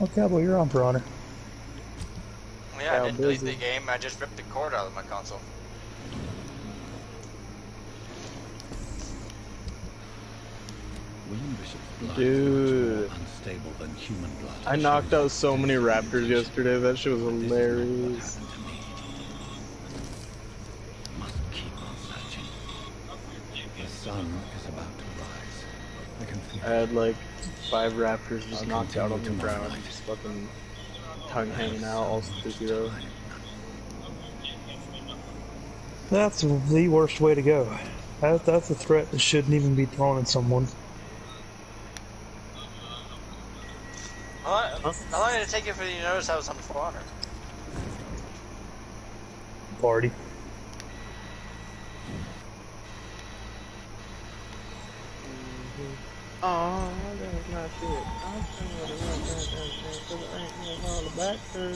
Oh, Cowboy, you're on, For Honor. Yeah, I didn't delete the game, I just ripped the cord out of my console. Dude, unstable than human blood. I knocked out so many raptors yesterday. That shit was hilarious. Must keep on searching. The sun is about to rise. I can feel I had like 5 raptors just knocked out on the ground, just fucking tongue hanging out, all stupid. That's the worst way to go. That's a threat that shouldn't even be thrown at someone. How long did it take you for you to notice I was on For Honor? Party. Oh, that's not shit. I'm saying it ain't no all the back girl.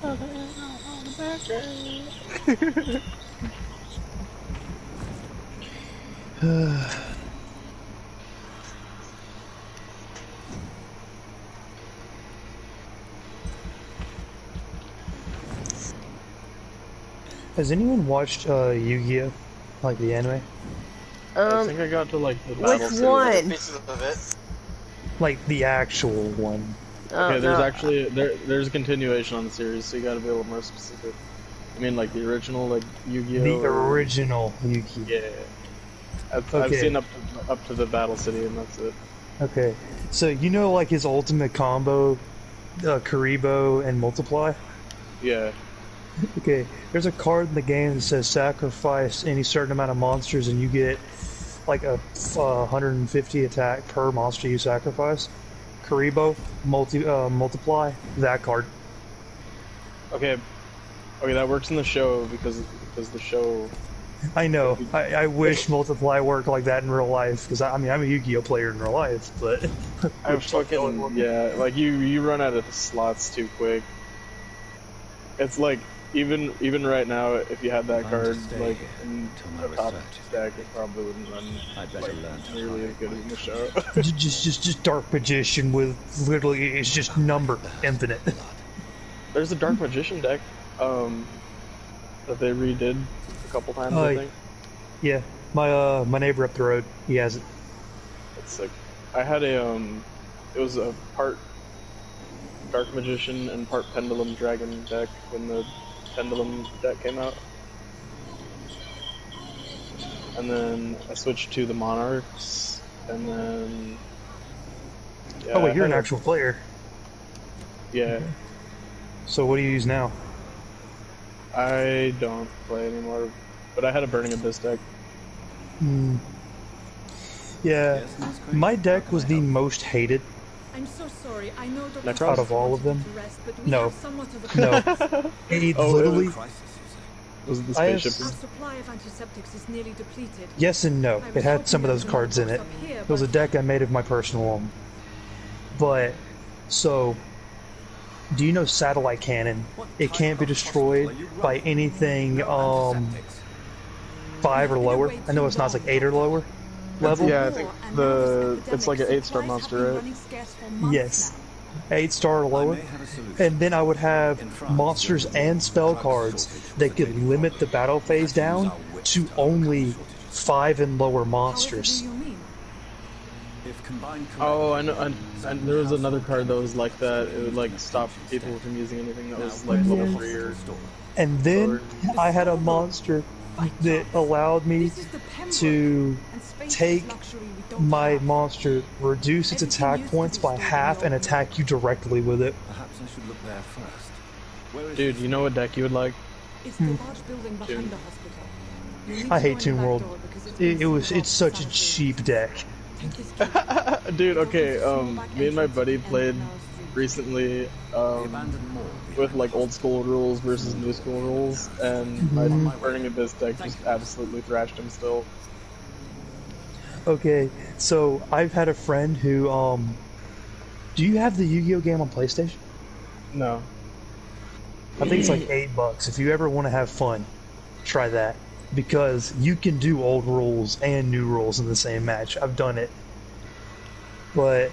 Ain't no all the back girl. Has anyone watched Yu-Gi-Oh? Like the anime? I think I got to like the which battle city. one? Pieces of it. Like the actual one. Okay, there's no. actually there's a continuation on the series, so you got to be a little more specific. I mean, like the original, like Yu-Gi-Oh. The original Yu-Gi-Oh. Yeah, I've seen up to the battle city, and that's it. Okay, so you know like his ultimate combo, Karibo and Multiply? Yeah. Okay, there's a card in the game that says sacrifice any certain amount of monsters and you get like a 150 attack per monster you sacrifice. Karibo, Multiply, that card. Okay, that works in the show because the show. I know. I wish Multiply worked like that in real life because I mean I'm a Yu-Gi-Oh player in real life, but I fucking like you run out of slots too quick. It's like even right now, if you had that card like in the top stack, it probably wouldn't run like nearly as good as in the show. just Dark Magician with literally it's just number infinite. There's a Dark Magician deck that they redid a couple times, I think. Yeah, my neighbor up the road, he has it. It's like I had a it was a part Dark Magician and part Pendulum Dragon deck when the Pendulum deck came out. And then I switched to the Monarchs, and then... Yeah, oh wait, you're an actual player. Yeah. Okay. So what do you use now? I don't play anymore, but I had a Burning Abyss deck. Yeah, my deck was the most hated. I'm so sorry. I know Out of all of them? rest, but we No. have somewhat of a No. It literally... Was it the I have- spaceship? Our supply of antiseptics is nearly depleted. Yes and no. It had some of those cards in it. It was a deck I made of my personal own. But, so... Do you know satellite cannon? It can't be destroyed by anything 5 or lower. I know it's not, it's like 8 or lower level. Yeah, I think it's like an 8-star monster, right? Yes. 8-star or lower. And then I would have monsters and spell cards that could limit the battle phase down to only 5 and lower monsters. Oh, I know. And there was another card that was like that. It would like stop people from using anything that was like level 3 or. And then I had a monster that allowed me to take my monster, reduce its attack points by half, and attack you directly with it. Perhaps I should look there first. Dude, you know what deck you would like? It's the large building behind the hospital. I hate Toon World. It's such a cheap deck. Dude, okay, me and my buddy played recently with like old school rules versus new school rules, and my Burning Abyss deck just absolutely thrashed him still. Okay, so I've had a friend who, do you have the Yu-Gi-Oh game on PlayStation? No. I think it's like $8. If you ever want to have fun, try that. Because you can do old rules and new rules in the same match. I've done it. But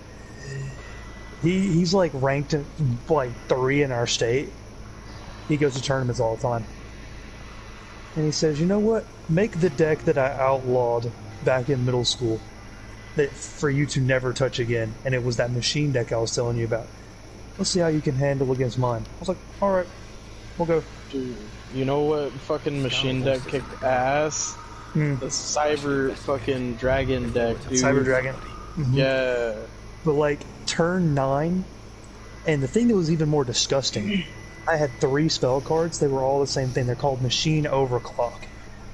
he's like ranked in, like 3 in our state. He goes to tournaments all the time. And he says, you know what? Make the deck that I outlawed back in middle school that for you to never touch again. And it was that machine deck I was telling you about. Let's see how you can handle against mine. I was like, alright, we'll go. Dude, you know what fucking machine deck kicked ass? The Cyber fucking Dragon deck, dude. Cyber Dragon. Yeah. But like turn 9, and the thing that was even more disgusting I had 3 spell cards. They were all the same thing. They're called Machine Overclock.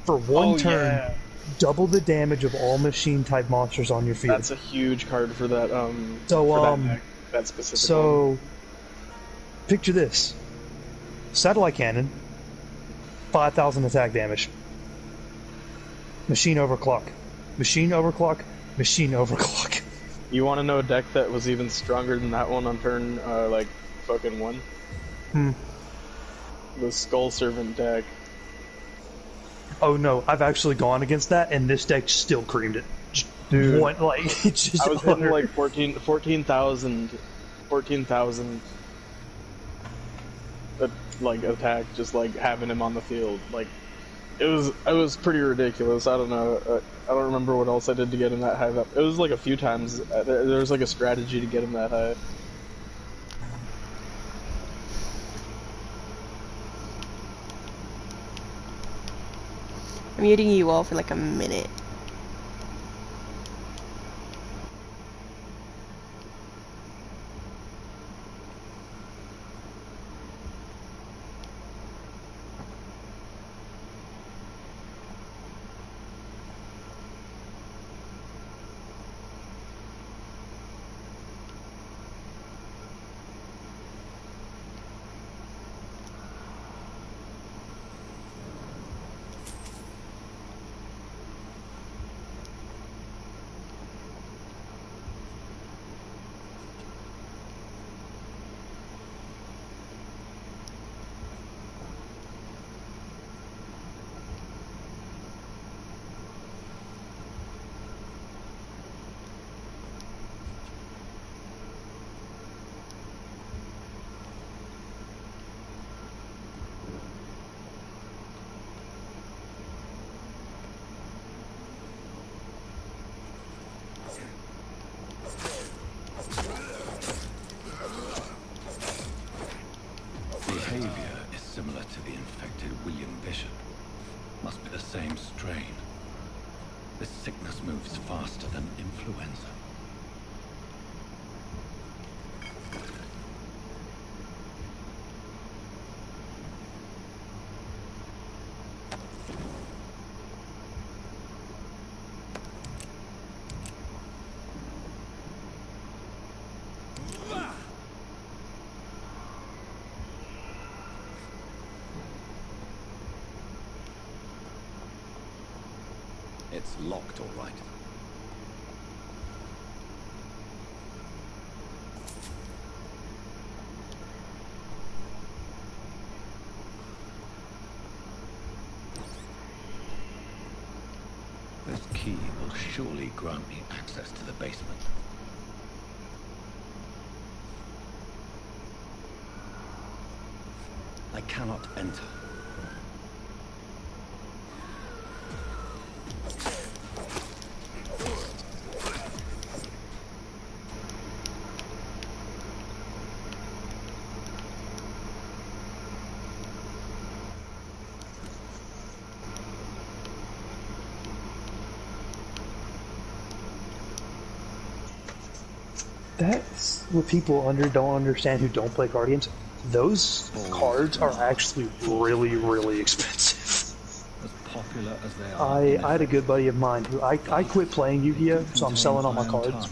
For one turn, yeah. double the damage of all machine-type monsters on your field. That's a huge card for that, So, for that deck, that specific one. So, picture this. Satellite Cannon, 5,000 attack damage. Machine Overclock. Machine Overclock. Machine Overclock. You want to know a deck that was even stronger than that one on turn, like, fucking 1? The Skull Servant deck. Oh no, I've actually gone against that, and this deck still creamed it. Dude, it's just I was hitting like 14,000 like attack, just like having him on the field. Like it was pretty ridiculous. I don't know. I don't remember what else I did to get him that high up. It was like a few times. There was like a strategy to get him that high. I'm muting you all for like a minute. Behavior is similar to the infected William Bishop. Must be the same strain. This sickness moves faster than influenza. It's locked, all right. This key will surely grant me access to the basement. I cannot enter. That's what people don't understand who don't play card games. Those cards are actually really, really expensive. As popular as they are. I had a good buddy of mine who I quit playing Yu-Gi-Oh, so I'm selling all my cards.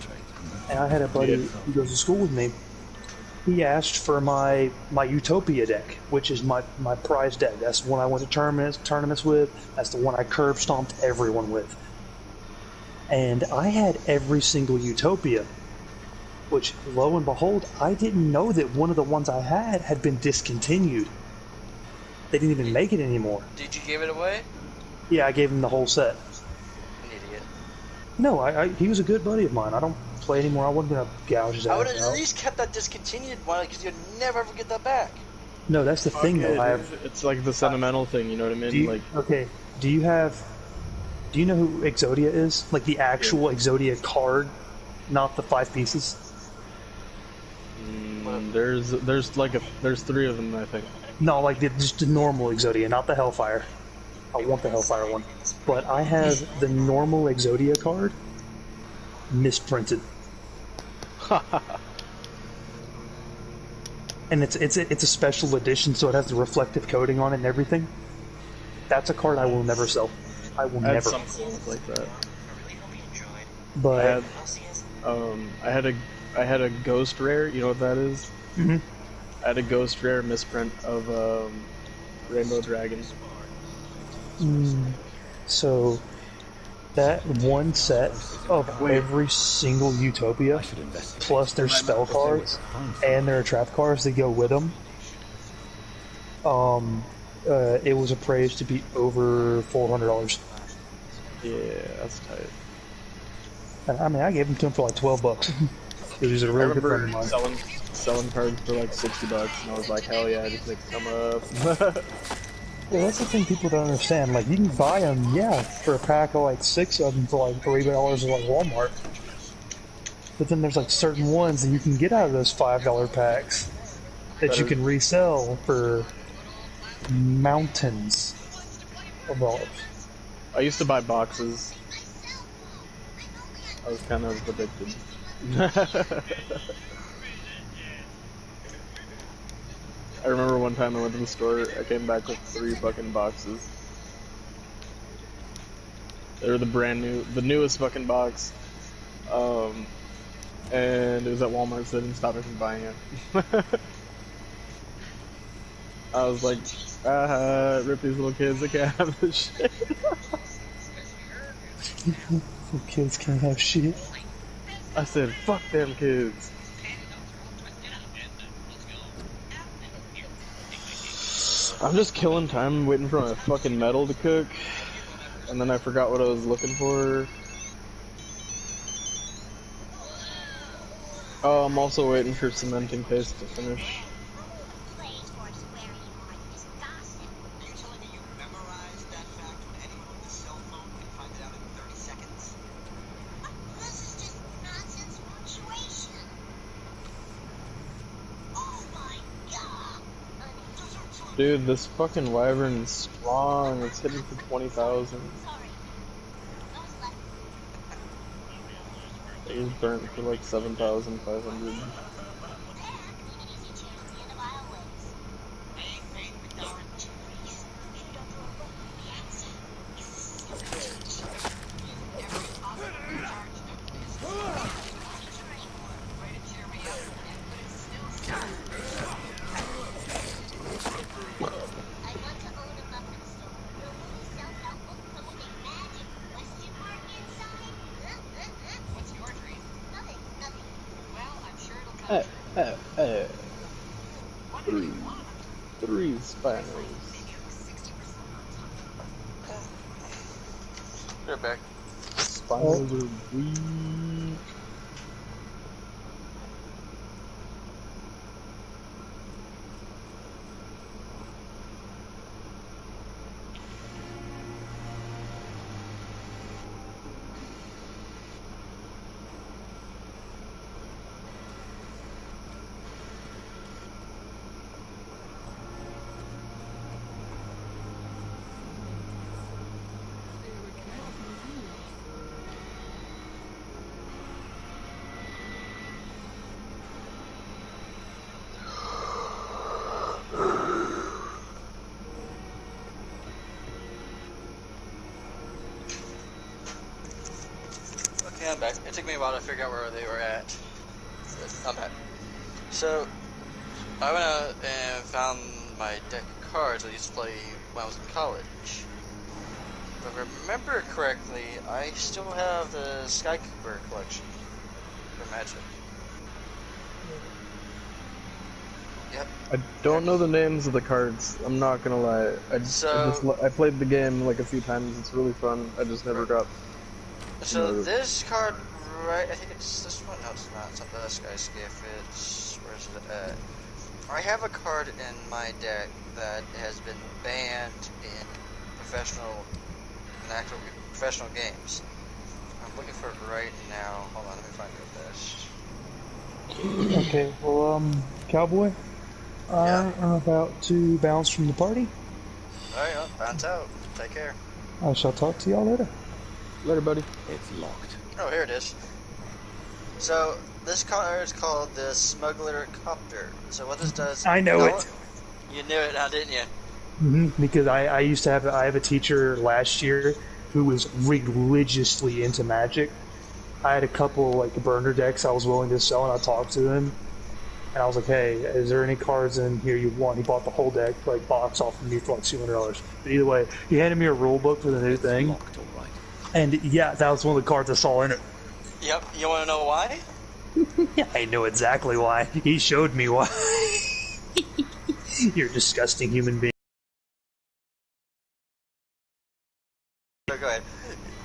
And I had a buddy who goes to school with me. He asked for my Utopia deck, which is my prize deck. That's the one I went to tournaments with. That's the one I curb stomped everyone with. And I had every single Utopia, which, lo and behold, I didn't know that one of the ones I had been discontinued. They didn't even make it anymore. Did you give it away? Yeah, I gave him the whole set. An idiot. No, he was a good buddy of mine. I don't play anymore. I wasn't going to gouge his ass I would have out. at least kept that discontinued one, because you'd never ever get that back. No, that's the thing, though. It's like the sentimental thing, you know what I mean? Do you know who Exodia is? Like the actual Exodia card, not the 5 pieces? There's 3 of them, I think. No, like just the normal Exodia, not the Hellfire. I want the Hellfire one. But I have the normal Exodia card and it's a special edition, so it has the reflective coating on it and everything. That's a card I will never sell. I will I had never. some coins like that. But I had a ghost rare. You know what that is? Mhm. I had a ghost rare misprint of Rainbow Dragon. So that one set of every single Utopia, plus their spell cards and their trap cards that go with them, it was appraised to be over $400. Yeah, that's tight. I mean, I gave them to him for like $12 because he's a I really good friend remember of mine. selling cards for like $60, and I was like, hell yeah, just make some up. Yeah, that's the thing people don't understand. Like, you can buy them, yeah, for a pack of like 6 of them for like $3 at like Walmart. But then there's like certain ones that you can get out of those $5 packs that you can resell for mountains of dollars. I used to buy boxes. I was kind of addicted. I remember one time I went to the store, I came back with 3 fucking boxes. They were the newest fucking box. And it was at Walmart, so I didn't stop me from buying it. I was like, rip these little kids, they can't have this shit. Little kids can't have shit. I said, fuck them kids. I'm just killing time waiting for my fucking metal to cook, and then I forgot what I was looking for. Oh, I'm also waiting for cementing paste to finish. Dude, this fucking wyvern is strong. It's hitting for 20,000. He's burnt for like 7,500. Three spinels. They're back. Spinals are weak. Okay, I'm back. It took me a while to figure out where they were at. But I'm back. So, I went out and found my deck of cards I used to play when I was in college. If I remember correctly, I still have the Sky Cooper collection for Magic. Yep. I don't know the names of the cards. I'm not gonna lie. I played the game like a few times. It's really fun. I just never got. So this card, right? I think it's this one. No, it's not. It's not the Sky Skiff. It's where's it at? I have a card in my deck that has been banned in actual professional games. I'm looking for it right now. Hold on, let me find it. Okay, well, Cowboy, I'm about to bounce from the party. Alright, well, bounce out. Take care. I shall talk to y'all later. Later, buddy. It's locked. Oh, here it is. So, this card is called the Smuggler Copter. So what this does... I know it. You knew it now, didn't you? Because I used to have I have a teacher last year who was religiously into Magic. I had a couple like burner decks I was willing to sell, and I talked to him, and I was like, "Hey, is there any cards in here you want?" He bought the whole deck like box off of me for like $200. But either way, he handed me a rule book for the new thing, Locked, all right. and yeah, that was one of the cards I saw in it. Yep. You want to know why? Yeah, I know exactly why. He showed me why. You're a disgusting human being. So go ahead.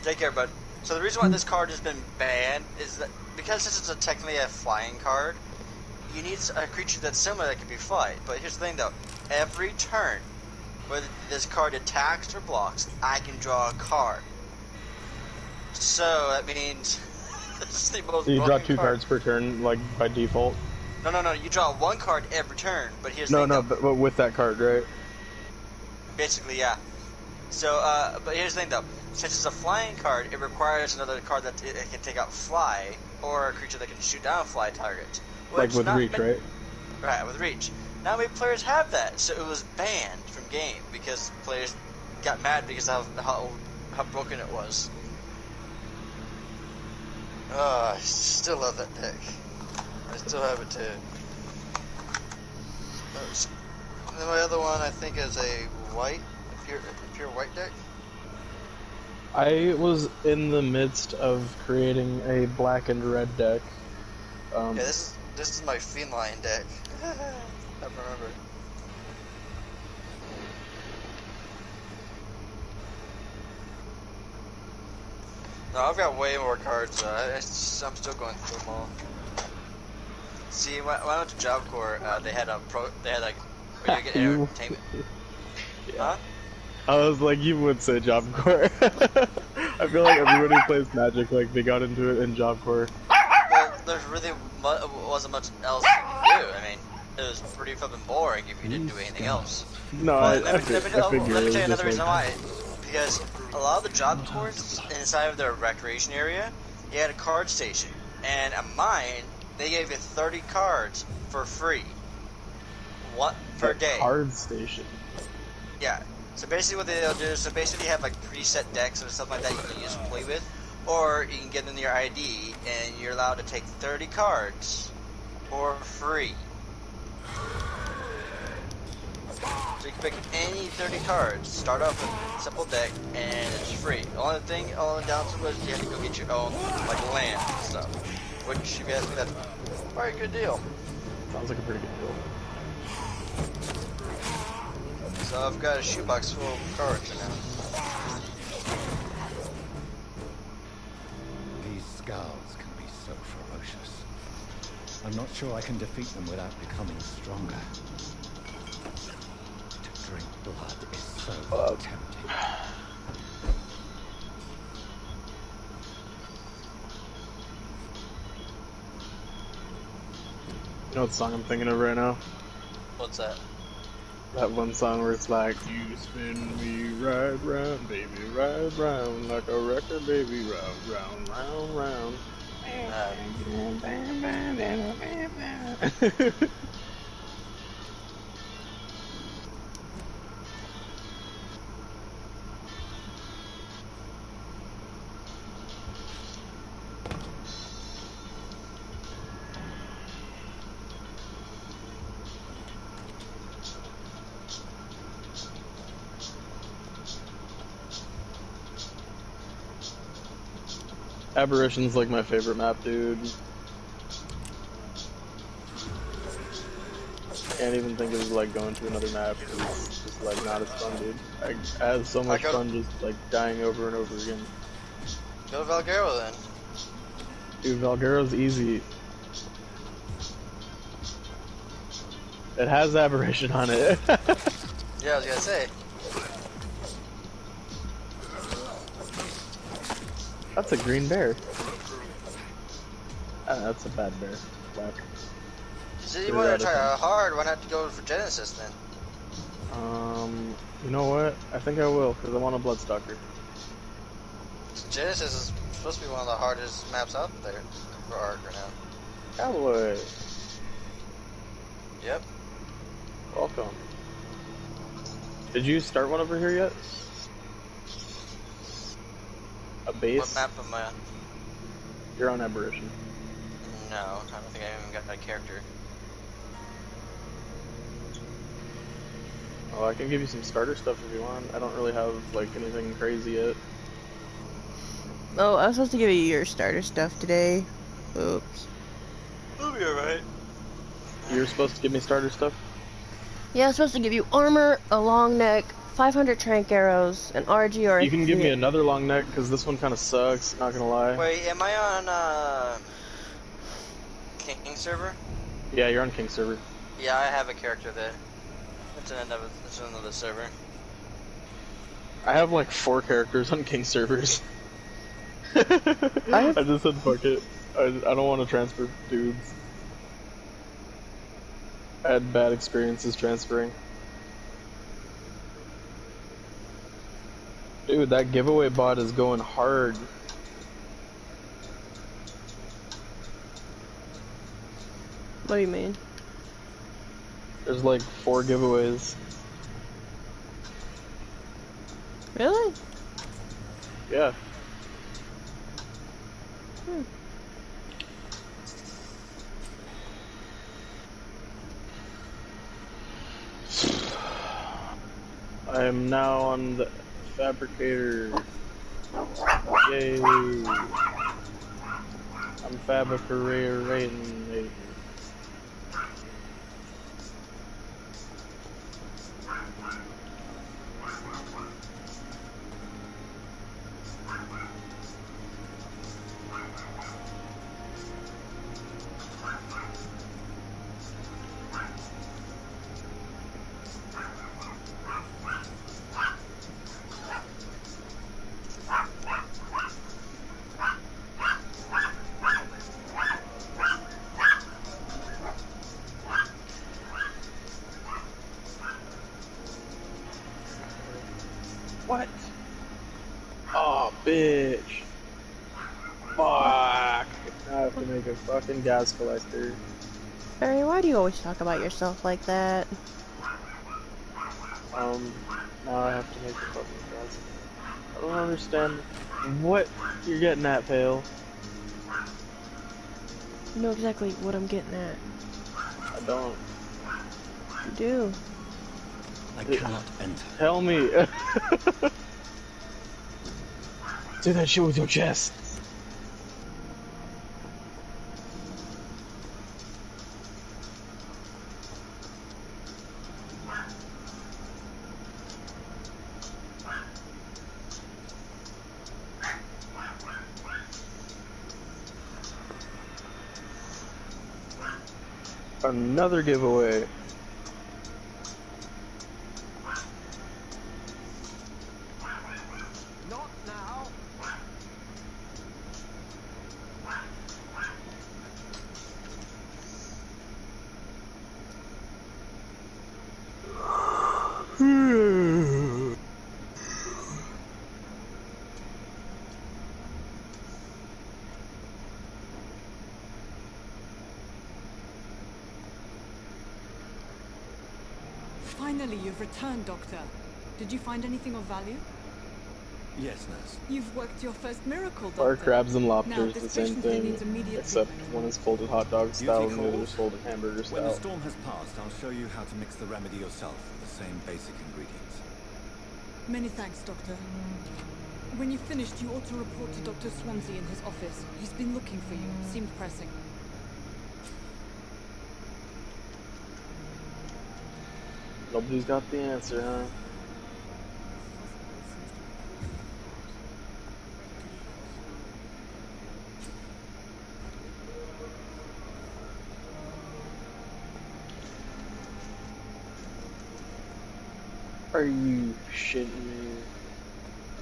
Take care, bud. So the reason why this card has been banned is that because this is technically a flying card, you need a creature that's similar that can be fly. But here's the thing though, every turn, whether this card attacks or blocks, I can draw a card. So that means this is the most So you draw broken two card. cards per turn, like by default. No. You draw one card every turn. But here's No, the thing, but with that card, right? basically, yeah. So, but here's the thing though. Since it's a flying card, it requires another card that it can take out fly, or a creature that can shoot down fly targets. Like with reach, right? Right, with reach. Not many players have that, so it was banned from game because players got mad because of how broken it was. Oh, I still love that deck. I still have it too. And then my other one, I think, is a white, a pure white deck. I was in the midst of creating a black and red deck. Yeah, this is my feline deck. I remember. No, I've got way more cards. I'm still going through them all. See, when I went to Job Corps, they had like where you get entertainment. Yeah. Huh? I was like, you would say Job Corps. I feel like everybody who plays Magic, like, they got into it in Job Corps. Well, there really wasn't much else you could do. I mean, it was pretty fucking boring if you didn't do anything else. No, But I figure let me it tell was you another just reason like... why. Because a lot of the Job Corps inside of their recreation area, you had a card station. And at mine, they gave you 30 cards for free. What per day? Card station. Yeah. So basically what they'll do is, basically have like preset decks and stuff like that you can use and play with. Or you can get in your ID and you're allowed to take 30 cards for free. So you can pick any 30 cards, start off with a simple deck, and it's free. The only downside was you have to go get your own, like, land and stuff. Which, if you ask me, that's probably a good deal. Sounds like a pretty good deal. So I've got a shoebox full of cards now. These skulls can be so ferocious. I'm not sure I can defeat them without becoming stronger. To drink blood is so tempting. You know what song I'm thinking of right now? What's that? That one song where it's like, you spin me right round, baby, right round, like a record, baby, round, round, round, round. Aberration's like my favorite map, dude. Can't even think of like going to another map because it's just like not as fun, dude. I have so much fun just like dying over and over again. Go to Valguero then. Dude, Valguero's easy. It has Aberration on it. Yeah, I was gonna say. That's a green bear. That's a bad bear. Black. So you want to try hard, why not go for Genesis then? You know what? I think I will, because I want a Bloodstalker. Genesis is supposed to be one of the hardest maps out there for Archer now. Cowboy. Yep. Welcome. Did you start one over here yet? A base? What map am I on? You're on Aberration. No, I don't think I even got my character. Oh, I can give you some starter stuff if you want. I don't really have, like, anything crazy yet. Oh, I was supposed to give you your starter stuff today. Oops. It'll be alright. You were supposed to give me starter stuff? Yeah, I was supposed to give you armor, a long neck, 500 trank arrows, an RG or a You can give me another long neck, because this one kind of sucks, not gonna lie. Wait, am I on, King server? Yeah, you're on King server. Yeah, I have a character there. It's another server. I have like 4 characters on King servers. I just said fuck it. I don't want to transfer dudes. I had bad experiences transferring. Dude, that giveaway bot is going hard. What do you mean? There's like 4 giveaways. Really? Yeah. I am now on the fabricator. Yay! I'm fabricating. What? Oh, bitch. Fuck. Now I have to make a fucking gas collector. Barry, why do you always talk about yourself like that? Now I have to make a fucking gas. I don't understand what you're getting at, Pale. You know exactly what I'm getting at. I don't. You do. I cannot enter. Tell me. Do that shit with your chest. Another giveaway. Not now. Finally, you've returned, Doctor. Did you find anything of value? Yes, nurse. You've worked your first miracle, Doctor. Or crabs and Now, lobsters, this the same patient here thing, needs immediate except treatment. one is folded hot dog style Duty and the other calls. is folded hamburger When the style. storm has passed, I'll show you how to mix the remedy yourself with the same basic ingredients. Many thanks, Doctor. When you've finished, you ought to report to Dr. Swansea in his office. He's been looking for you. Seemed pressing. Nobody's got the answer, huh? Are you shitting me?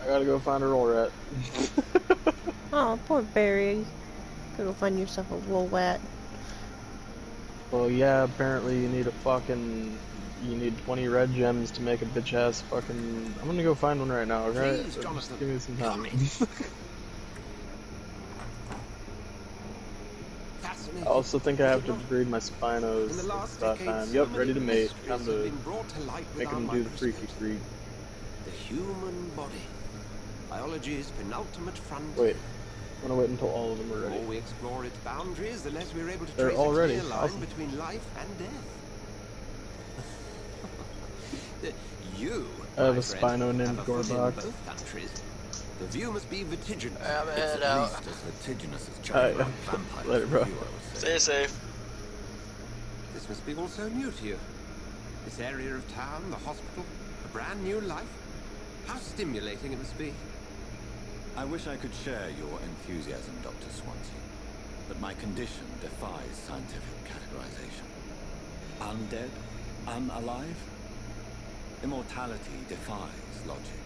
I gotta go find a roll rat. Oh, poor Barry. Go find yourself a wool rat. Well, yeah, apparently you need you need 20 red gems to make a bitch ass fucking. I'm gonna go find one right now, okay? Please, Just give me some time. That's I also think I have to breed my Spinos. It's about time. Yep, ready to mate. Time to make them do the freaky freak. The human body. Biology's penultimate frontier. Wait. I'm gonna wait until all of them are The ready. more we explore its boundaries, the less we're able to They're trace all a ready. clear line Awesome. between life and death. You, I have my a friend, Spino named have a foot in Gorbok. both countries. The view must be vertiginous. I'm It's headed at out. least as vertiginous as giant vampires. Later, bro. Stay safe. This must be all so new to you. This area of town, the hospital, a brand new life. How stimulating it must be. I wish I could share your enthusiasm, Dr. Swansea, but my condition defies scientific categorization. Undead? Unalive? Immortality defies logic.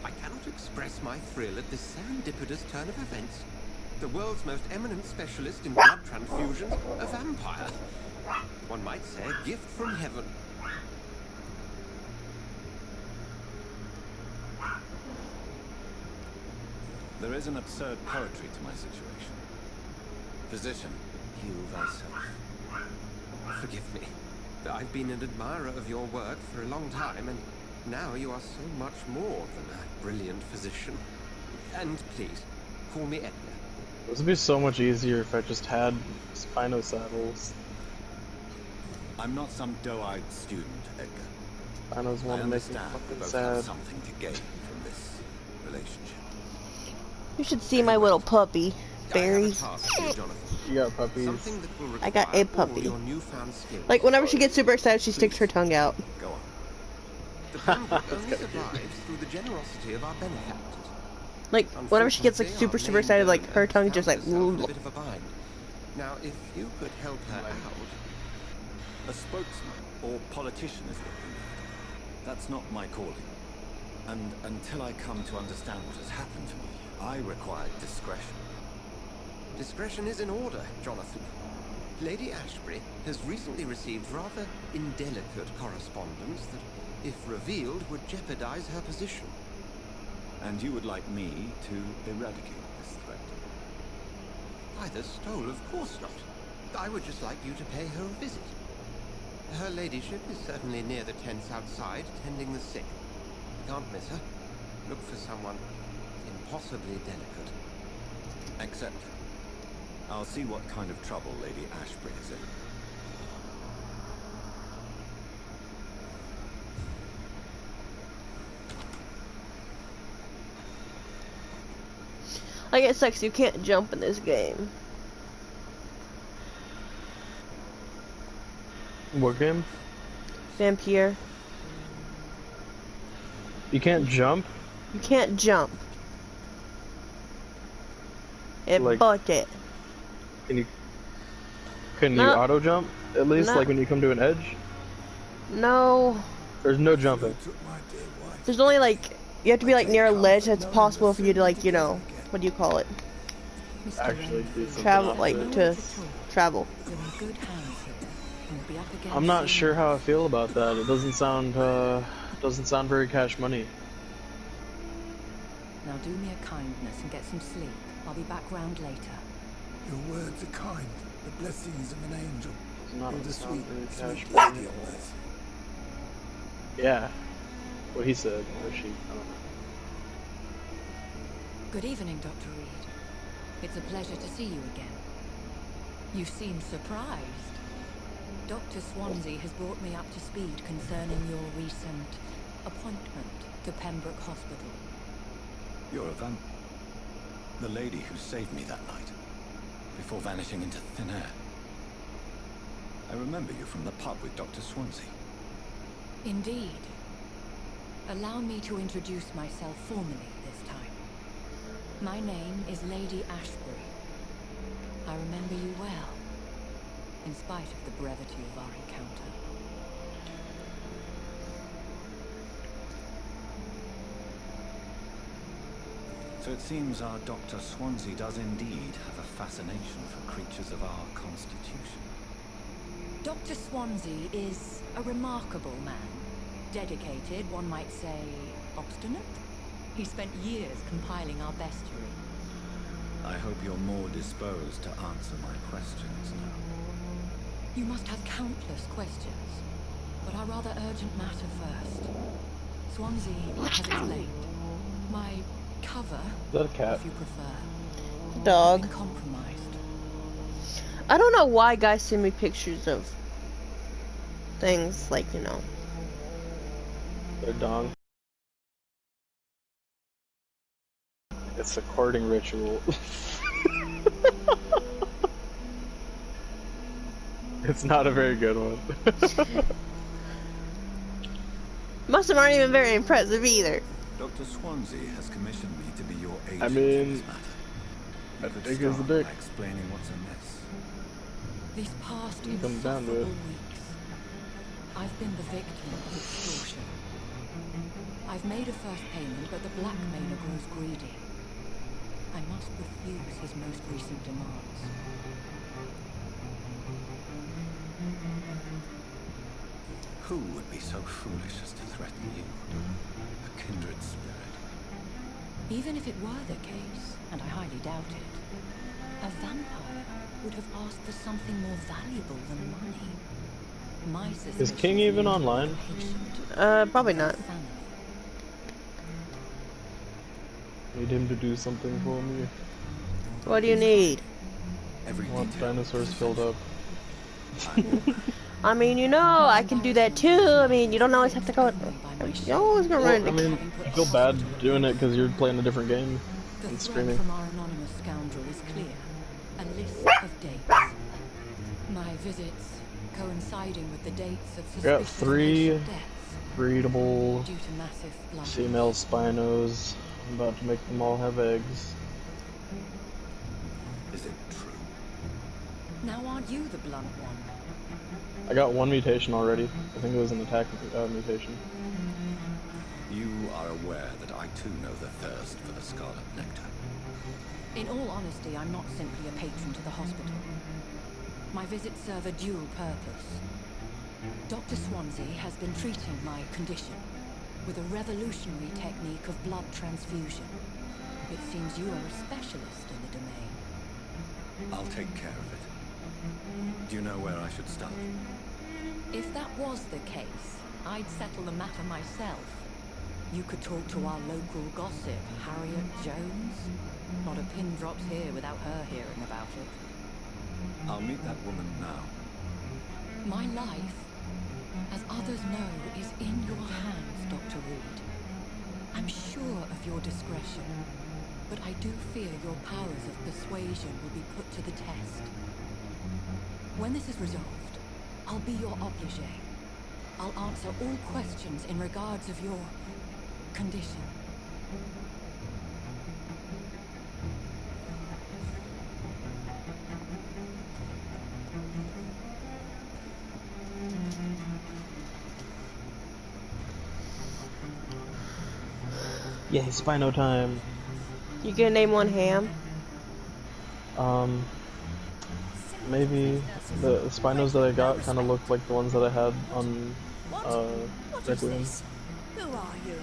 I cannot express my thrill at this serendipitous turn of events. The world's most eminent specialist in blood transfusions, a vampire. One might say a gift from heaven. There is an absurd poetry to my situation. Physician, heal thyself. Forgive me. I've been an admirer of your work for a long time, and now you are so much more than a brilliant physician. And please, call me Edgar. This would be so much easier if I just had Spino saddles. I'm not some doe-eyed student, Edgar. Spinos want to make me understand we fucking both sad. have something to gain from this relationship. You should see my little puppy, Barry. You got puppies. I got a puppy. Like, whenever she gets super excited, she sticks her tongue out. Go on. The pamphlet only survives through the generosity of our benefactors. Like, whenever she gets like super excited, like her tongue just like. A bit of a bind. Now, if you could help her out. A spokesman or politician is what you need. That's not my calling. And until I come to understand what has happened to me, I require discretion. Discretion is in order, Jonathan. Lady Ashbury has recently received rather indelicate correspondence that, if revealed, would jeopardize her position. And you would like me to eradicate this threat? By the stole, of course not. I would just like you to pay her a visit. Her ladyship is certainly near the tents outside, tending the sick. You can't miss her. Look for someone impossibly delicate. Accepted. I'll see what kind of trouble Lady Ashbury is in. Like, it sucks, you can't jump in this game. What game? Vampyr. You can't jump? You can't jump. It Like- bucked it. Can you No. auto jump? At least No. like when you come to an edge? No. There's no jumping. There's only like, you have to be like near a ledge that's possible for you to like, you know, what do you call it? Actually do something Travel, else. like to travel. I'm not sure how I feel about that. It doesn't sound very cash money. Now do me a kindness and get some sleep. I'll be back round later. Your words are kind, the blessings of an angel. It's not with a sound very sweet cash lady money. on earth. Yeah. What he said, or she, I don't know. Good evening, Dr. Reed. It's a pleasure to see you again. You seem surprised. Dr. Swansea has brought me up to speed concerning your recent appointment to Pembroke Hospital. You're a vamp. The lady who saved me that night, before vanishing into thin air. I remember you from the pub with Dr. Swansea. Indeed. Allow me to introduce myself formally this time. My name is Lady Ashbury. I remember you well, in spite of the brevity of our encounter. So it seems our Dr. Swansea does indeed have a fascination for creatures of our constitution. Dr. Swansea is a remarkable man. Dedicated, one might say, obstinate. He spent years compiling our bestiary. I hope you're more disposed to answer my questions now. You must have countless questions, but our rather urgent matter first. Swansea has explained. My cover, Is that a cat? if you prefer, Dog. has been compromised. I don't know why guys send me pictures of things like, you know. Their dong. It's a courting ritual. It's not a very good one. Most of them aren't even very impressive either. Dr. Swansea has commissioned me to be your agent I in mean, this matter. You could big as the start dick. by explaining what's amiss. These past It comes down to it. insufferable weeks, I've been the victim of extortion. I've made a first payment, but the blackmailer grows greedy. I must refuse his most recent demands. Who would be so foolish as to threaten you? A kindred spirit. Even if it were the case, and I highly doubt it, a vampire would have asked for something more valuable than money. My Is King even online? Probably not. Need him to do something for me. What do you need? I want dinosaurs filled up. I mean, you know, I can do that too. I mean, you don't always have to go. You always gonna run. I mean, I feel bad doing it because you're playing a different game The and threat streaming. from our anonymous scoundrel is clear. A list of dates. My visits coinciding with the dates of I got suspicious 3 patient deaths breedable due to massive blood. female Spinos. I'm about to make them all have eggs. Is it true? Now aren't you the blunt one? I got 1 mutation already. I think it was an attack mutation. You are aware that I too know the thirst for the scarlet nectar. In all honesty, I'm not simply a patron to the hospital. My visits serve a dual purpose. Dr. Swansea has been treating my condition with a revolutionary technique of blood transfusion. It seems you are a specialist in the domain. I'll take care of it. Do you know where I should start? If that was the case, I'd settle the matter myself. You could talk to our local gossip, Harriet Jones. Not a pin drops here without her hearing about it. I'll meet that woman now. My life, as others know, is in your hands, Dr. Reed. I'm sure of your discretion, but I do fear your powers of persuasion will be put to the test. When this is resolved, I'll be your obligé. I'll answer all questions in regards of your condition. Yay, Spino time. You gonna name one Ham? Maybe the Spinos that I got kind of look like the ones that I had on Requiem. Who are you?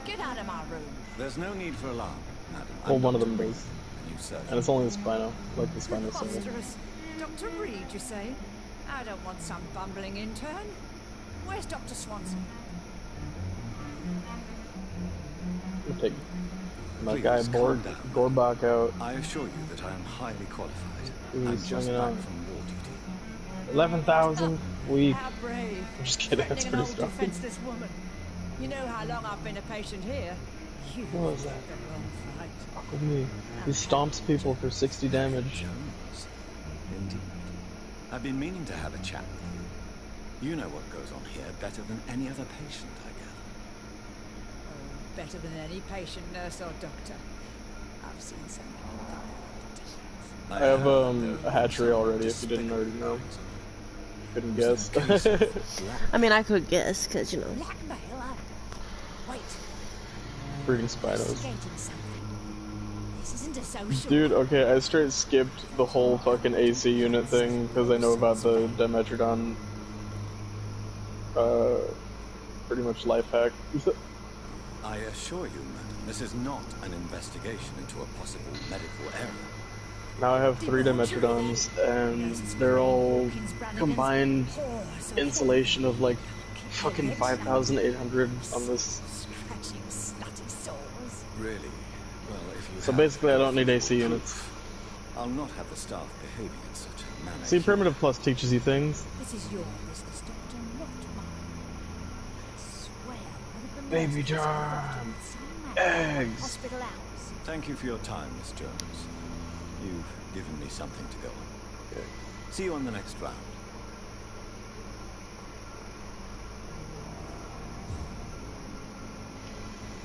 Get out of my room. There's no need for alarm, madam. Well, one of them does. You surgeon. And it's only the Spino, like the Spino single. Preposterous. Dr. Reed, you say? I don't want some bumbling intern. Where's Dr. Swanson? We'll take my Please, guy calm down. Gorbach out. I assure you that I am highly qualified. Ooh, I'm just swinging back on. from war duty. 11,000 week. How brave. I'm just kidding, that's Threatening an pretty old strong. defenseless woman. You know how long I've been a patient here. You What was that? picked the wrong fight. Fuck with me. He stomps people for 60 damage. Jones. Indeed. I've been meaning to have a chat with you. You know what goes on here better than any other patient, I gather. Oh, better than any patient, nurse or doctor. I've seen some. I have a hatchery already, if you didn't already know. Couldn't guess. I mean, I could guess, because, you know. Blackmail? Wait. Breeding Spinos. Investigating something. This isn't a social. Dude, okay, I straight skipped the whole fucking AC unit thing because I know about the Dimetrodon. Pretty much life hack. I assure you, madam, This is not an investigation into a possible medical error. Now I have 3 Dimetrodons, and they're all combined insulation of like fucking 5,800 on this. Scratching slutty sores. Really? Well, if you So have basically I don't need any AC proof, units. I'll not have the staff behaving in such a manner. See, Primitive Plus teaches you things. This is your business, Doctor, not mine. I swear, one of the Baby nurses is involved John. in some matter Eggs. hospital hours. Thank you for your time, Miss Jones. You've given me something to go on. Okay. See you on the next round.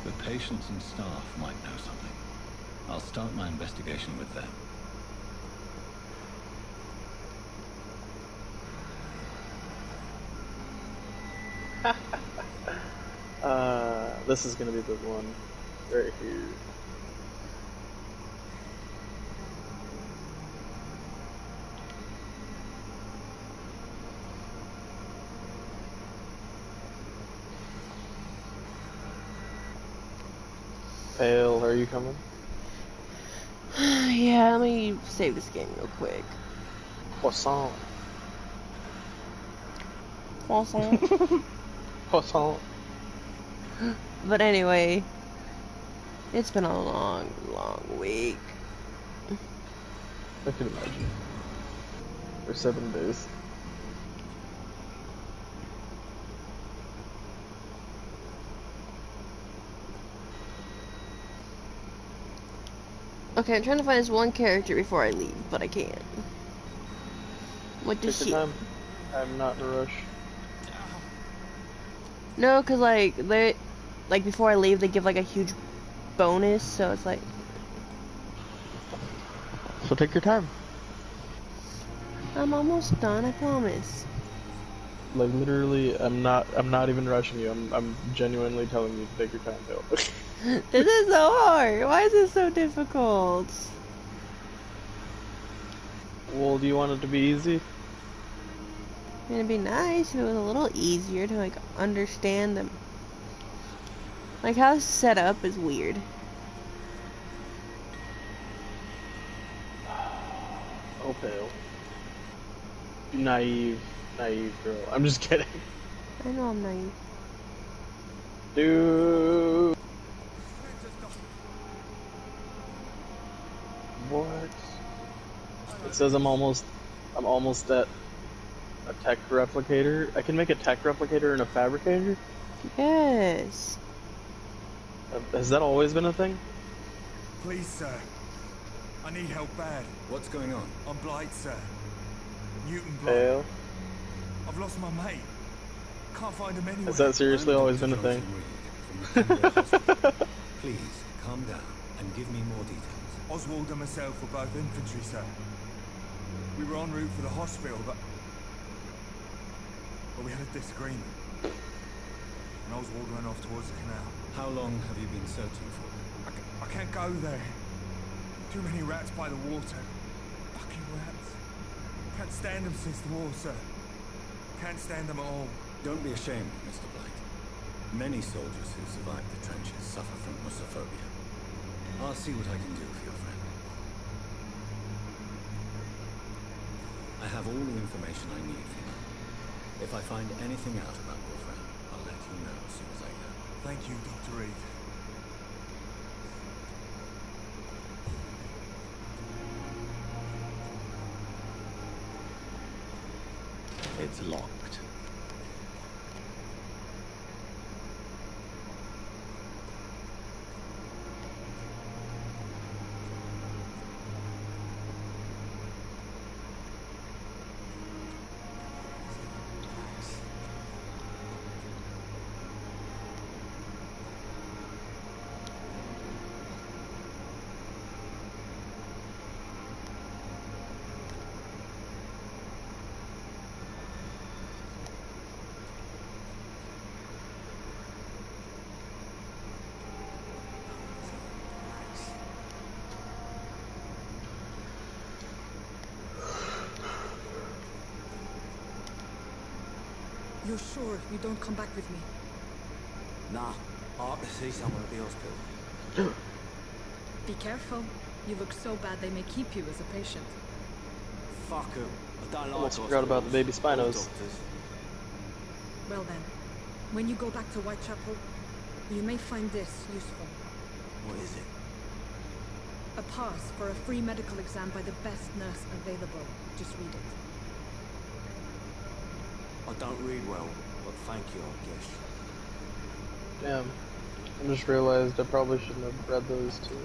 The patients and staff might know something. I'll start my investigation with them. This is gonna be the one right here. Pale, are you coming? Yeah, let me save this game real quick. Croissant. Croissant. Croissant. But anyway, it's been a long, long week. I can imagine. For 7 days. Okay, I'm trying to find this one character before I leave, but I can't. What the Take shit? your time. I'm not in a rush. No, cause like before I leave, they give like a huge bonus, so it's like. So take your time. I'm almost done, I promise. Like literally, I'm not even rushing you. I'm genuinely telling you to take your time, Bill. This is so hard. Why is this so difficult? Well, do you want it to be easy? I mean, it'd be nice if it was a little easier to like understand them. Like how it's set up is weird. Oh, Pale. Naive girl. I'm just kidding. I know I'm naive. Dude. What? It says I'm almost at a tech replicator. I can make a tech replicator and a fabricator? Yes. Has that always been a thing? Please, sir. I need help bad. What's going on? I'm Blight, sir. Newton Blight. Pale. I've lost my mate. Can't find him anywhere. Has that seriously always been a thing? Please, calm down and give me more details. Oswald and myself were both infantry, sir. We were en route for the hospital, but we had a disagreement. And Oswald ran off towards the canal. How long have you been searching for? I can't go there. Too many rats by the water. Fucking rats. Can't stand them since the war, sir. Can't stand them at all. Don't be ashamed, Mr. Blight. Many soldiers who survived the trenches suffer from russophobia. I'll see what I can do for your friend. I have all the information I need for now. If I find anything out about your friend, I'll let you know as soon as I can. Thank you, Dr. Reed. It's locked. You're sure you don't come back with me? Nah, I have to see someone at the hospital. Be careful. You look so bad they may keep you as a patient. Fuck 'em. I don't like Almost forgot about the baby Spinos. doctors. Well then, when you go back to Whitechapel, you may find this useful. What is it? A pass for a free medical exam by the best nurse available. Just read it. I don't read well, but thank you, I guess. Damn. I just realized I probably shouldn't have read those two.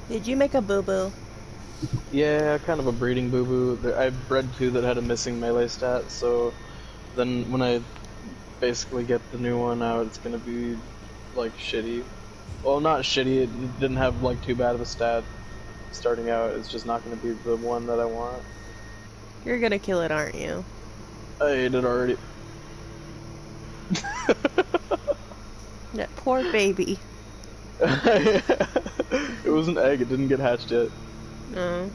Did you make a boo-boo? Yeah, kind of a breeding boo-boo. I bred two that had a missing melee stat, so then when I basically get the new one out, it's gonna be, like, shitty. Well, not shitty, it didn't have, like, too bad of a stat starting out. It's just not gonna be the one that I want. You're gonna kill it, aren't you? I ate it already. That poor baby. It was an egg, it didn't get hatched yet. No.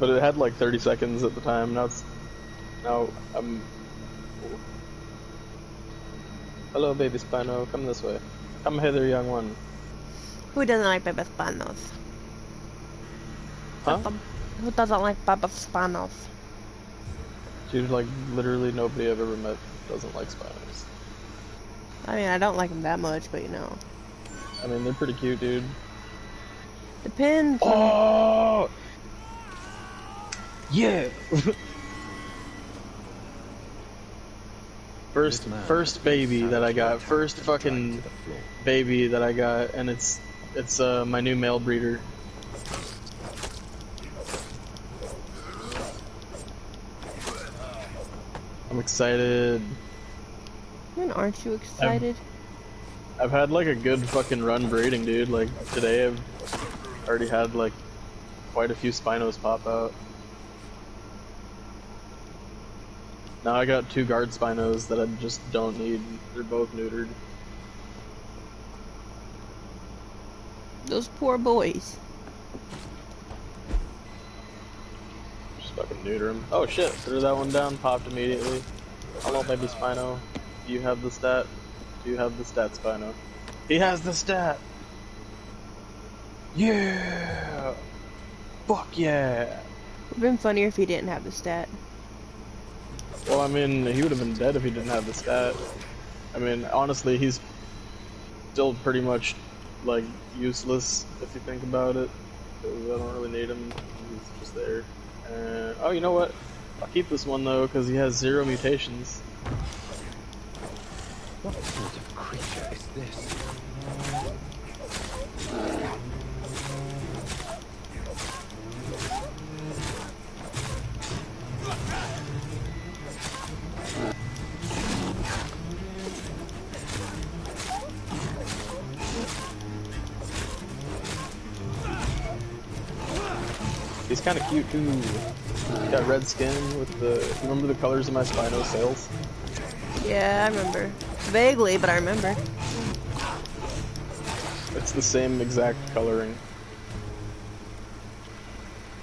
But it had like 30 seconds at the time. Now I'm. Hello, baby Spino. Come this way. Come hither, young one. Who doesn't like baby Spanos? Huh? Who doesn't like baby Spanos? Dude, like literally nobody I've ever met doesn't like Spinos. I mean, I don't like them that much, but you know. I mean, they're pretty cute, dude. Depends. Oh! Yeah! First baby that I got. First fucking baby that I got, and it's my new male breeder. I'm excited. And aren't you excited? I've had like a good fucking run breeding, dude. Like today I've already had like quite a few Spinos pop out. Now I got 2 guard Spinos that I just don't need. They're both neutered. Those poor boys. Just fucking neuter them. Oh shit, threw that one down, popped immediately. Hello, baby Spino. Do you have the stat? Do you have the stat, Spino? He has the stat! Yeah! Fuck yeah! It would have been funnier if he didn't have the stat. Well, I mean, he would have been dead if he didn't have the stat. I mean, honestly, he's still pretty much, like, useless if you think about it. Because I don't really need him. He's just there. Oh, you know what? I'll keep this one, though, because he has 0 mutations. What sort of creature is this? He's kind of cute too. He's got red skin with the. Remember the colors of my Spino sails? Yeah, I remember. Vaguely, but I remember. It's the same exact coloring.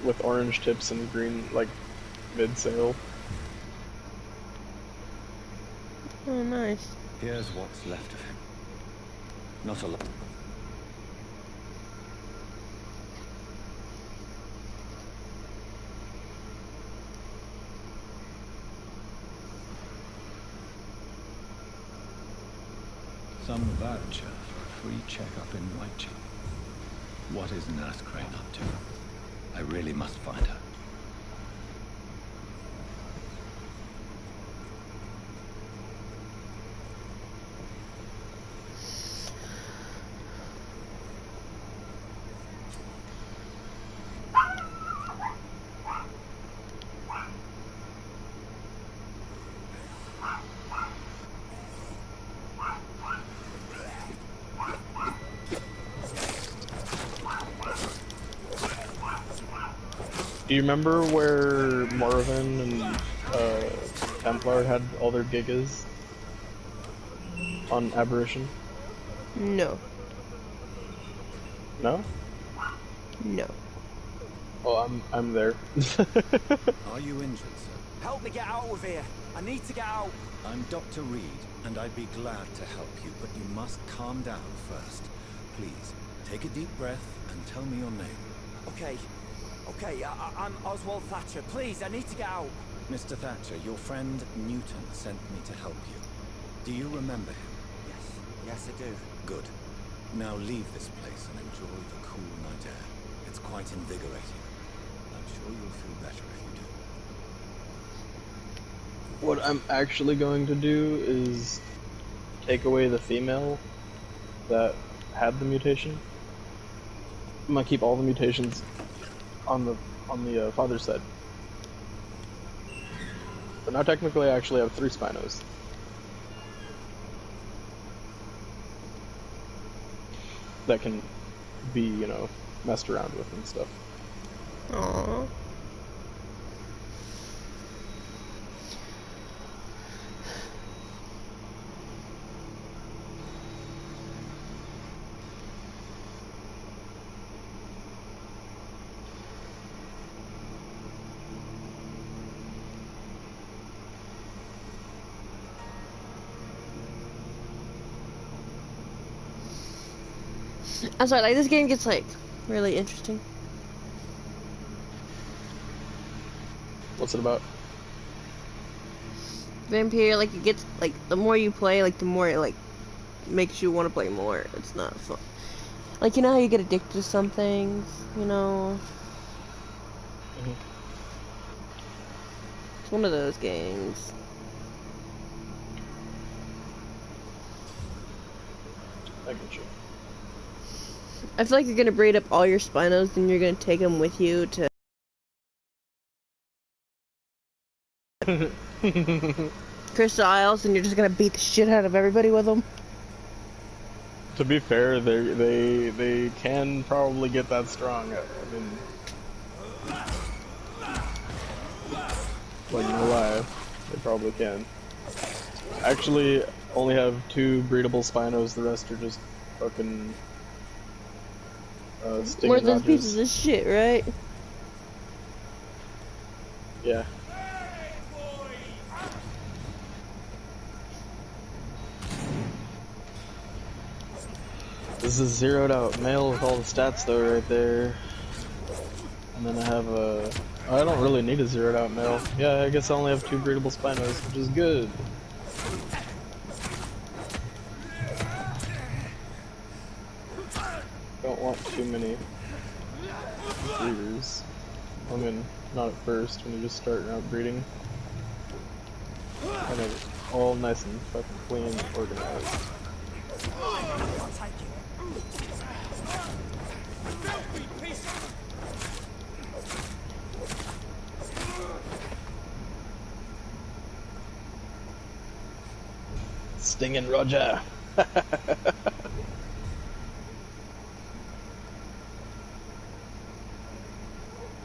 With orange tips and green, like, mid-sail. Oh, nice. Here's what's left of him. Not a lot. Some voucher for a free checkup in Whitechapel. What is Nurse Crane up to? I really must find her. Do you remember where Morven and Templar had all their gigas on Aberration? No. No? No. Oh, I'm there. Are you injured, sir? Help me get out of here. I need to get out. I'm Dr. Reed. and I'd be glad to help you, but you must calm down first. Please, take a deep breath and tell me your name. Okay, I'm Oswald Thatcher. Please, I need to get out. Mr. Thatcher, your friend Newton sent me to help you. Do you remember him? Yes, I do. Good. Now leave this place and enjoy the cool night air. It's quite invigorating. I'm sure you'll feel better if you do. What I'm actually going to do is take away the female that had the mutation. I'm gonna keep all the mutations on the father's side. But now technically I actually have 3 Spinos. That can be, you know, messed around with and stuff. Aww. I'm sorry, like, this game gets, like, really interesting. What's it about? Vampyr, like, it gets, like, the more you play, like, the more it, like, makes you want to play more. It's not fun. Like, you know how you get addicted to some things, you know? Mm-hmm. It's one of those games. I get you. I feel like you're gonna breed up all your Spinos and you're gonna take them with you to Crystal Isles, and you're just gonna beat the shit out of everybody with them. To be fair, they can probably get that strong. I mean, like, no lie, they probably can. Actually, only have 2 breedable Spinos. The rest are just fucking stinging More than Rogers. pieces of shit, right? Yeah. This is zeroed out male with all the stats though right there. And then I have a... I don't really need a zeroed out male. Yeah, I guess I only have 2 breedable Spinos, which is good. Don't want too many breeders. I mean, not at first, when you're just starting out breeding. And it's all nice and fucking clean and organized. Stinging Roger.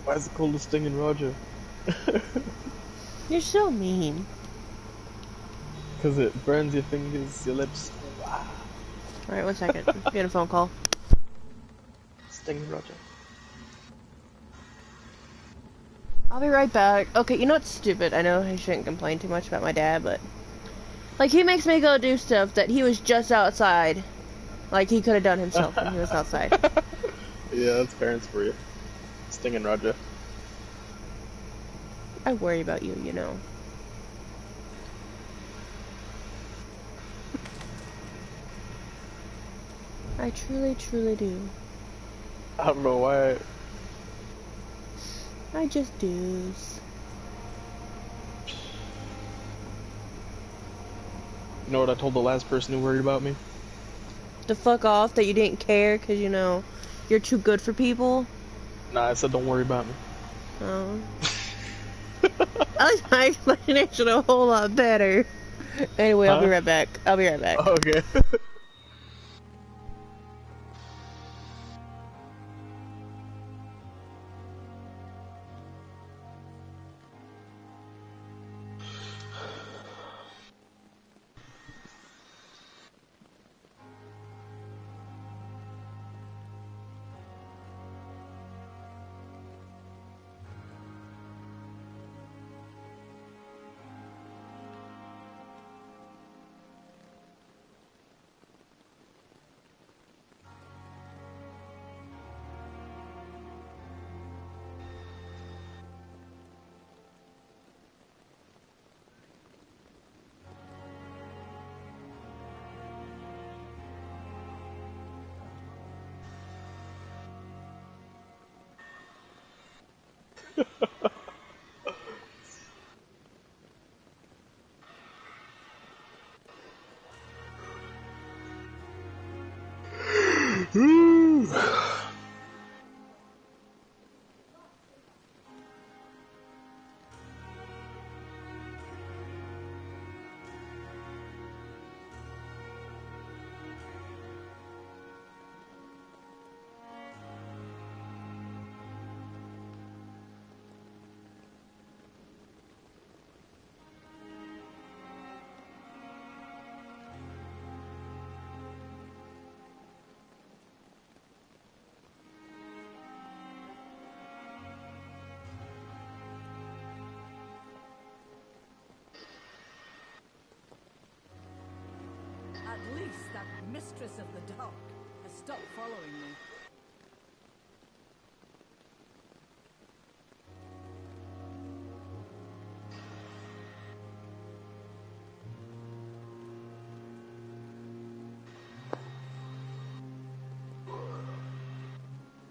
Why is it called a Stinging Roger? You're so mean. Because it burns your fingers, your lips. Wow. Alright, 1 second. I'm getting a phone call. Stinging Roger. I'll be right back. Okay, you know what's stupid? I know I shouldn't complain too much about my dad, but... Like, he makes me go do stuff that he was just outside. Like, he could have done himself when he was outside. Yeah, that's parents for you. Stinging Roger. I worry about you, you know. I truly, truly do. I don't know why. I just do. You know what I told the last person who worried about me? To fuck off, that you didn't care because, you know, you're too good for people? Nah, I said don't worry about me. Oh. At least my explanation a whole lot better. Anyway, I'll be right back. I'll be right back. Okay. At least that mistress of the dark has stopped following me.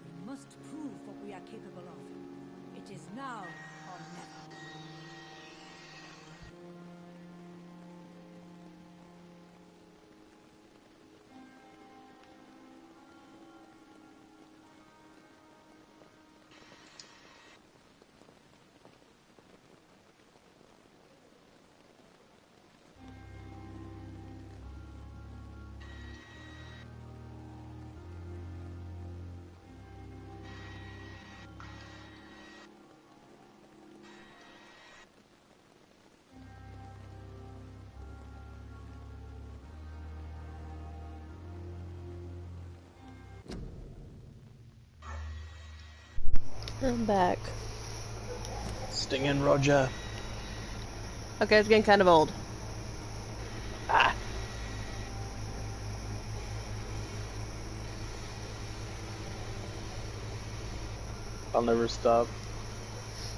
We must prove what we are capable of. It is now or never. I'm back. Stinging Roger. Okay, it's getting kind of old. I'll never stop.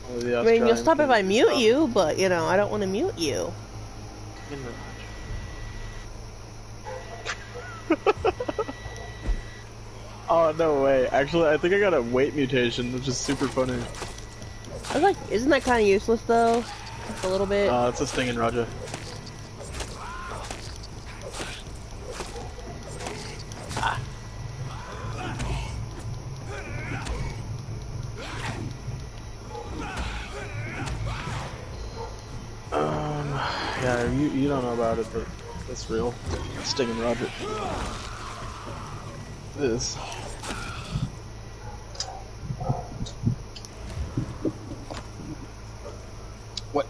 I mean, you'll stop if I mute you, but, you know, I don't want to mute you. Oh, no way. Actually, I think I got a weight mutation, which is super funny. I was like, isn't that kind of useless, though? Just a little bit. It's a Stinging Roger. Yeah, you don't know about it, but it's real. Stinging Roger. It is. What?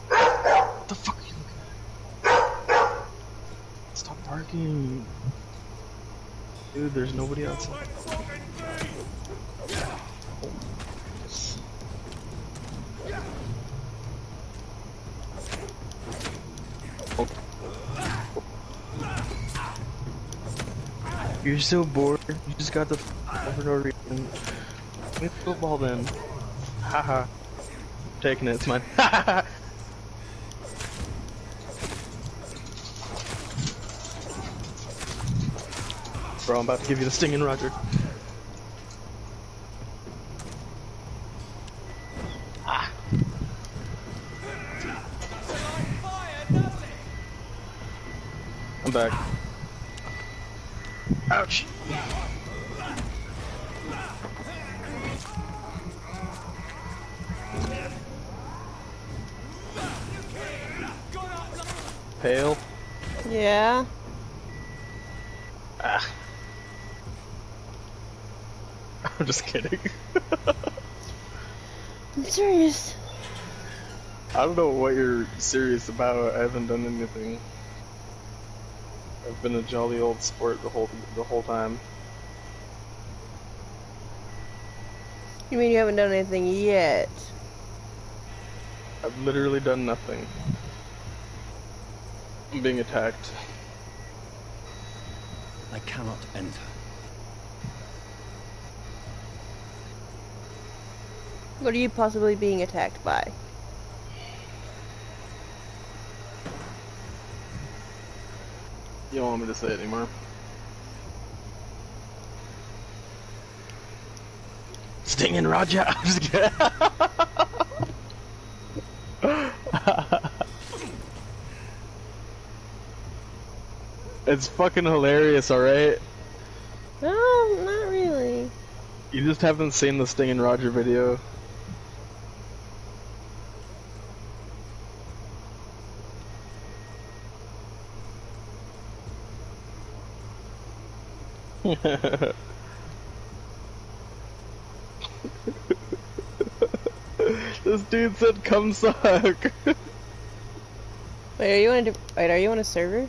What the fuck are you looking at? Stop barking. Dude, there's nobody outside. You're so bored. You just got the for no reason. Play football then. Haha. Taking it. It's mine. Bro, I'm about to give you the Stinging Roger. I'm back. Ouch. Pale? Yeah. I'm just kidding. I'm serious. I don't know what you're serious about. I haven't done anything. I've been a jolly old sport the whole time. You mean you haven't done anything yet? I've literally done nothing. I'm being attacked. I cannot enter. What are you possibly being attacked by? You don't want me to say it anymore. Stinging Roger. I'm just kidding. It's fucking hilarious, alright? No, not really. You just haven't seen the Stinging Roger video. This dude said come suck. Wait, are you on a server?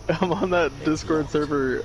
I'm on that Discord server,